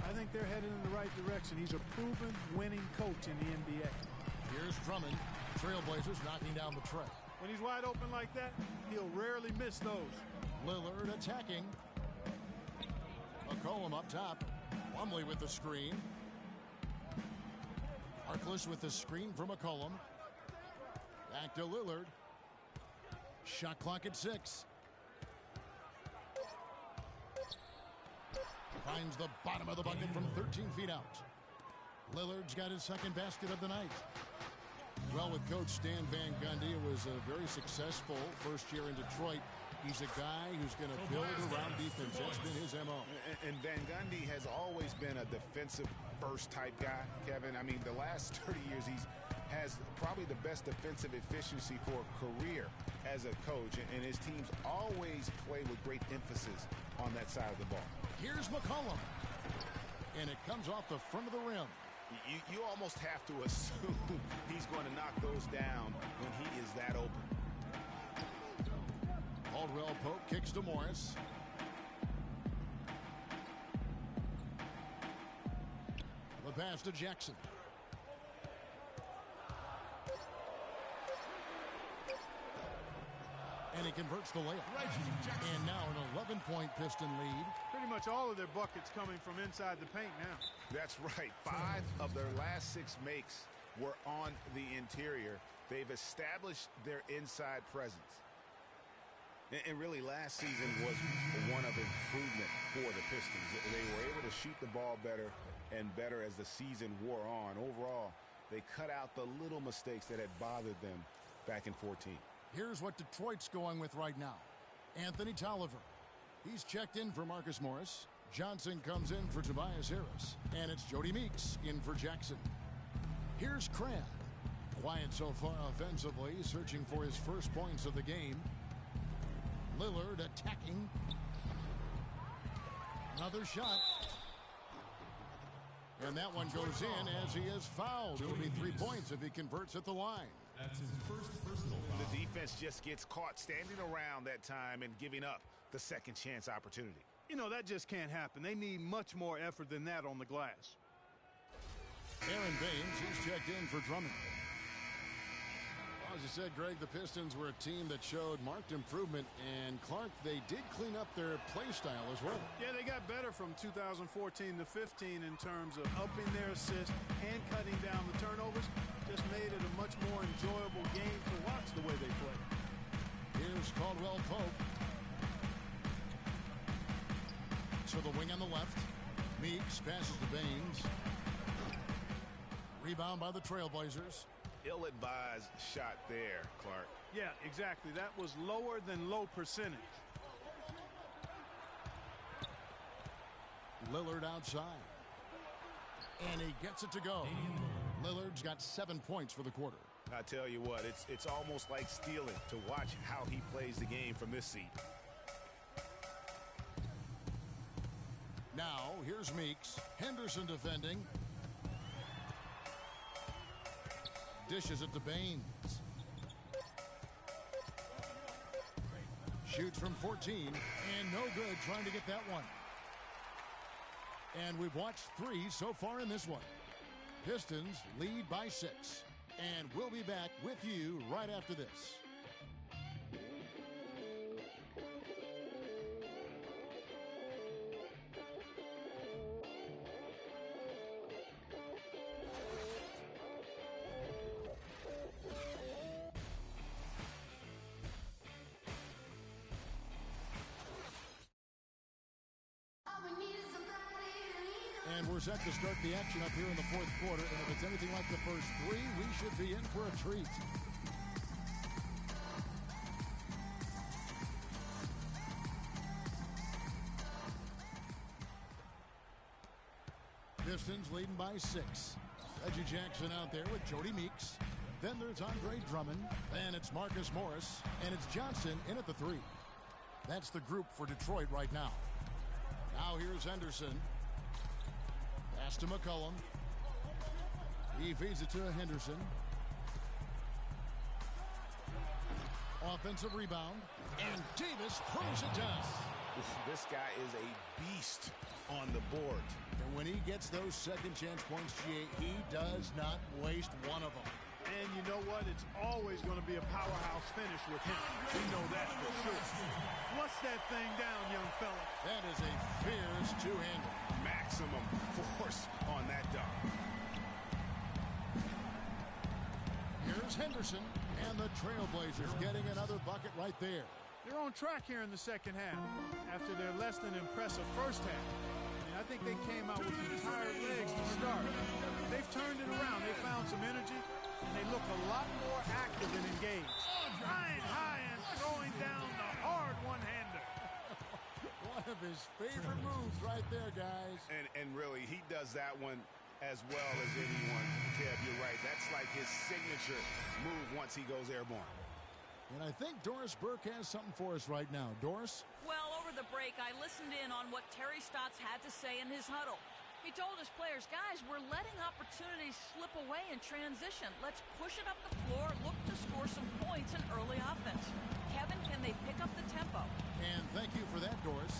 I think they're headed in the right direction. He's a proven winning coach in the NBA. Here's Drummond. Trailblazers knocking down the tray. When he's wide open like that, he'll rarely miss those. Lillard attacking. McCollum up top. Plumlee with the screen. Harkless with the screen for McCollum. Back to Lillard. Shot clock at 6. Finds the bottom of the bucket from 13 feet out. Lillard's got his second basket of the night. Well, with Coach Stan Van Gundy, it was a very successful first year in Detroit. He's a guy who's going to build around defense. That's been his M.O. And Van Gundy has always been a defensive first type guy, Kevin. I mean, the last 30 years he's has probably the best defensive efficiency for a career as a coach, and his teams always play with great emphasis on that side of the ball. Here's McCollum, and it comes off the front of the rim. You almost have to assume he's going to knock those down when he is that open. Caldwell Pope kicks to Morris. The pass to Jackson. And he converts the layup. And now an 11-point Piston lead. Pretty much all of their buckets coming from inside the paint now. That's right. 5 of their last 6 makes were on the interior. They've established their inside presence. And really, last season was one of improvement for the Pistons. They were able to shoot the ball better and better as the season wore on. Overall, they cut out the little mistakes that had bothered them back in 14. Here's what Detroit's going with right now. Anthony Tolliver. He's checked in for Marcus Morris. Johnson comes in for Tobias Harris. And it's Jody Meeks in for Jackson. Here's Crabb. Quiet so far offensively, searching for his first points of the game. Lillard attacking. Another shot. And that one goes in as he is fouled. It'll be 3 points if he converts at the line. That's his first personal foul. The defense just gets caught standing around that time and giving up the second chance opportunity. You know, that just can't happen. They need much more effort than that on the glass. Aaron Baines, he's checked in for Drummond. Well, as you said, Greg, the Pistons were a team that showed marked improvement, and Clark, they did clean up their play style as well. Yeah, they got better from 2014 to 15 in terms of upping their assists and cutting down the turnovers. Just made it a much more enjoyable game to watch the way they play. Here's Caldwell Pope. To the wing on the left. Meeks passes to Baines. Rebound by the Trailblazers. Ill-advised shot there, Clark. Yeah, exactly. That was lower than low percentage. Lillard outside. And he gets it to go. Lillard's got 7 points for the quarter. I tell you what, it's almost like stealing to watch how he plays the game from this seat. Now, here's Meeks. Henderson defending. Dishes it to Baines. Shoots from 14, and no good trying to get that one. And we've watched 3 so far in this one. Pistons lead by 6. And we'll be back with you right after this. And we're set to start the action up here in the fourth quarter. And if it's anything like the first 3, we should be in for a treat. Pistons leading by 6. Reggie Jackson out there with Jody Meeks. Then there's Andre Drummond. Then it's Marcus Morris. And it's Johnson in at the 3. That's the group for Detroit right now. Now here's Henderson. Pass to McCollum. He feeds it to Henderson. Offensive rebound. And Davis throws it down. This guy is a beast on the board. And when he gets those second chance points, GA, he does not waste one of them. And you know what? It's always going to be a powerhouse finish with him. We know that for sure. Flush that thing down, young fella. That is a fierce two-hander. Maximum force on that dunk. Here's Henderson, and the Trailblazers getting another bucket right there. They're on track here in the second half after their less than impressive first half. I think they came out with some tired legs to start. They've turned it around. They found some energy, and they look a lot more active and engaged. Flying high and throwing down the hard one-hander. One of his favorite moves right there, guys. And really, he does that one as well as anyone. Kev, you're right. That's like his signature move once he goes airborne. And I think Doris Burke has something for us right now. Doris? Well, over the break, I listened in on what Terry Stotts had to say in his huddle. He told his players, guys, we're letting opportunities slip away in transition. Let's push it up the floor, look to score some points in early offense. Kevin, can they pick up the tempo? And thank you for that, Doris.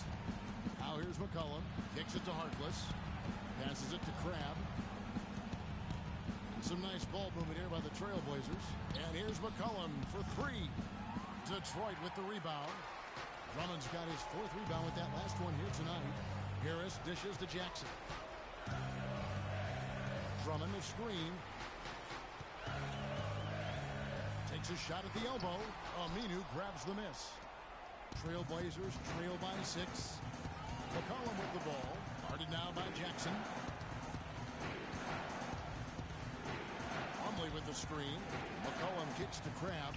Now here's McCollum. Kicks it to Harkless. Passes it to Crabbe. Some nice ball movement here by the Trailblazers. And here's McCollum for 3. Detroit with the rebound. Drummond's got his 4th rebound with that last one here tonight. Harris dishes to Jackson. Drummond the screen. Takes a shot at the elbow. Aminu grabs the miss. Trailblazers trail by 6. McCollum with the ball. Guarded now by Jackson. With the screen. McCollum kicks to Crabbe.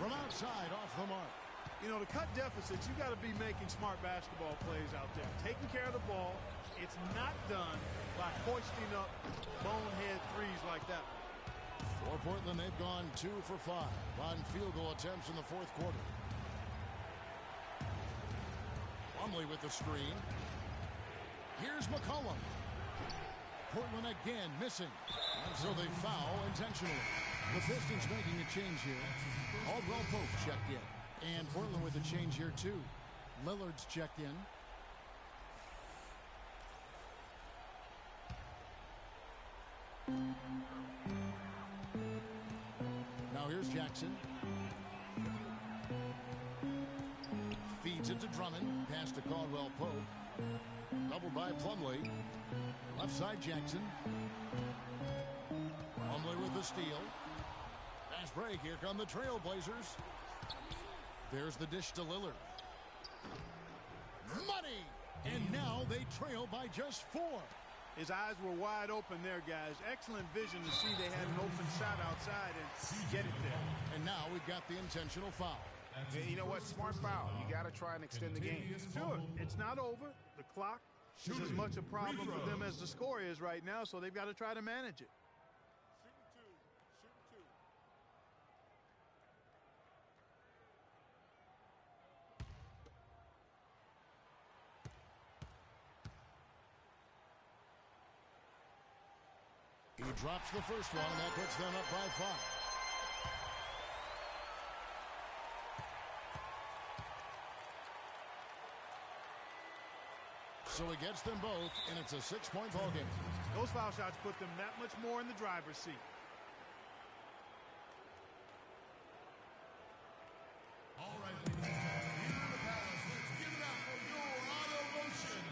From outside, off the mark. You know, to cut deficits, you got to be making smart basketball plays out there. Taking care of the ball. It's not done by hoisting up bonehead threes like that. For Portland, they've gone 2 for 5 on field goal attempts in the fourth quarter. Plumlee with the screen. Here's McCollum. Portland again missing. And so they foul intentionally. The Pistons making a change here. Caldwell Pope checked in. And Portland with a change here too. Lillard's checked in. Jackson. Feeds it to Drummond. Pass to Caldwell Pope. Doubled by Plumlee. Left side Jackson. Plumlee with the steal. Fast break. Here come the Trailblazers. There's the dish to Lillard. Money! And now they trail by just 4. His eyes were wide open there, guys. Excellent vision to see they had an open shot outside and get it there. And now we've got the intentional foul. And you know what? Smart foul. You got to try and extend the game. Sure. It's not over. The clock is as much a problem for them as the score is right now, so they've got to try to manage it. He drops the first one, and that puts them up by 5. So he gets them both, and it's a 6-point ball game. Those foul shots put them that much more in the driver's seat. All right, ladies and gentlemen, here in the Palace, let's give it up for your auto motion.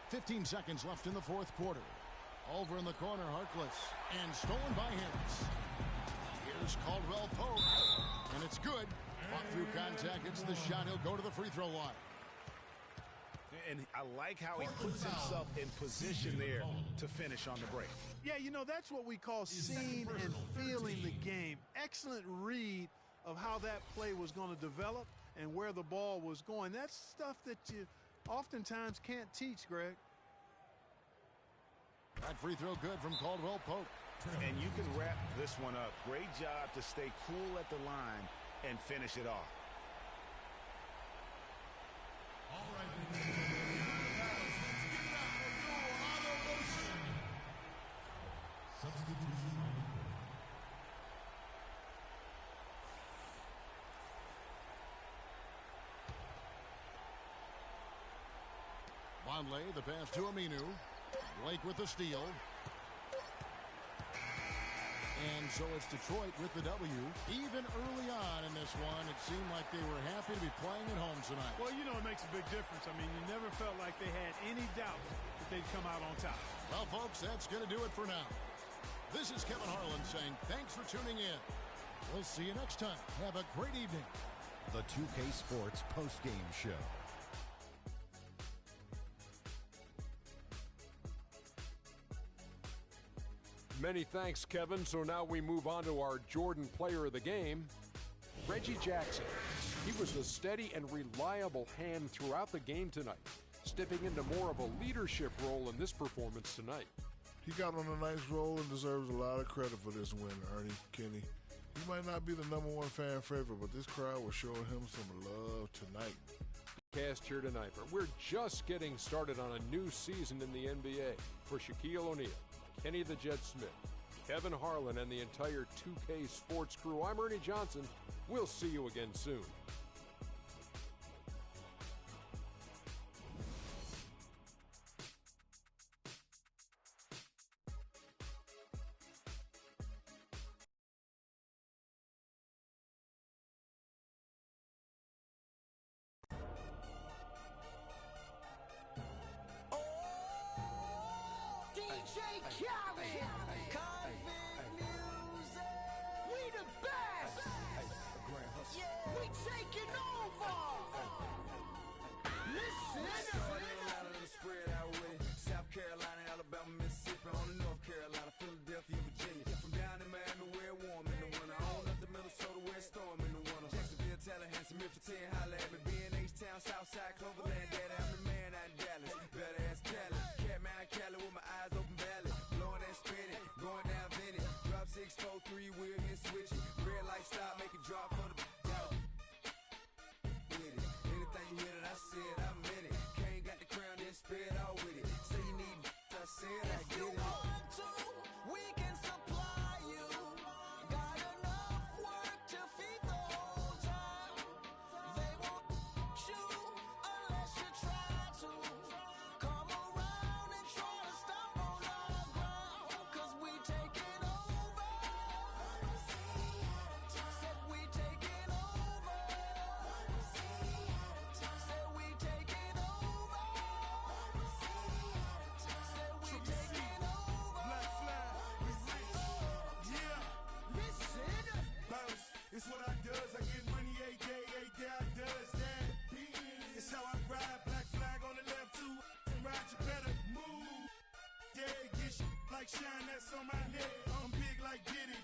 .15 seconds left in the fourth quarter. Over in the corner, Harkless. And stolen by Harris. Here's Caldwell Pope. And it's good. Fought through contact. It's the shot. He'll go to the free throw line. And I like how he puts himself in position there to finish on the break. Yeah, you know, that's what we call seeing and feeling the game. Excellent read of how that play was going to develop and where the ball was going. That's stuff that you oftentimes can't teach, Greg. That free throw good from Caldwell Pope. And you can wrap this one up. Great job to stay cool at the line and finish it off. All right, ladies and gentlemen, here in the Palace, let's give it up for your auto motion. Substitution on the court. Vonleh, the pass to Aminu. Blake with the steal. And so it's Detroit with the W. Even early on in this one, it seemed like they were happy to be playing at home tonight. Well, you know, it makes a big difference. I mean, you never felt like they had any doubt that they'd come out on top. Well, folks, that's going to do it for now. This is Kevin Harlan saying thanks for tuning in. We'll see you next time. Have a great evening. The 2K Sports postgame show. Many thanks, Kevin. So now we move on to our Jordan player of the game, Reggie Jackson. He was a steady and reliable hand throughout the game tonight, stepping into more of a leadership role in this performance tonight. He got on a nice roll and deserves a lot of credit for this win, Ernie, Kenny. He might not be the #1 fan favorite, but this crowd was showing him some love tonight. Cast here tonight, but we're just getting started on a new season in the NBA. For Shaquille O'Neal, Kenny the Jet Smith, Kevin Harlan, and the entire 2K Sports crew, I'm Ernie Johnson. We'll see you again soon. DJ Khaled, Convict Music, we the best, we taking over, listen. Spread out with it. South Carolina, Alabama, Mississippi, on the North Carolina, Philadelphia, Virginia. From down in Miami, where warm in the winter. On up to Minnesota, where it's storm in the winter. Jacksonville, Tallahassee, Memphis, 10, holla at me. B&H-Town, Southside, Cloverland, Daddy, I'm the man out in Dallas. Better ass Cali. Catman, Cali with my eyes open valley. Blowing on my head. I'm big like Diddy.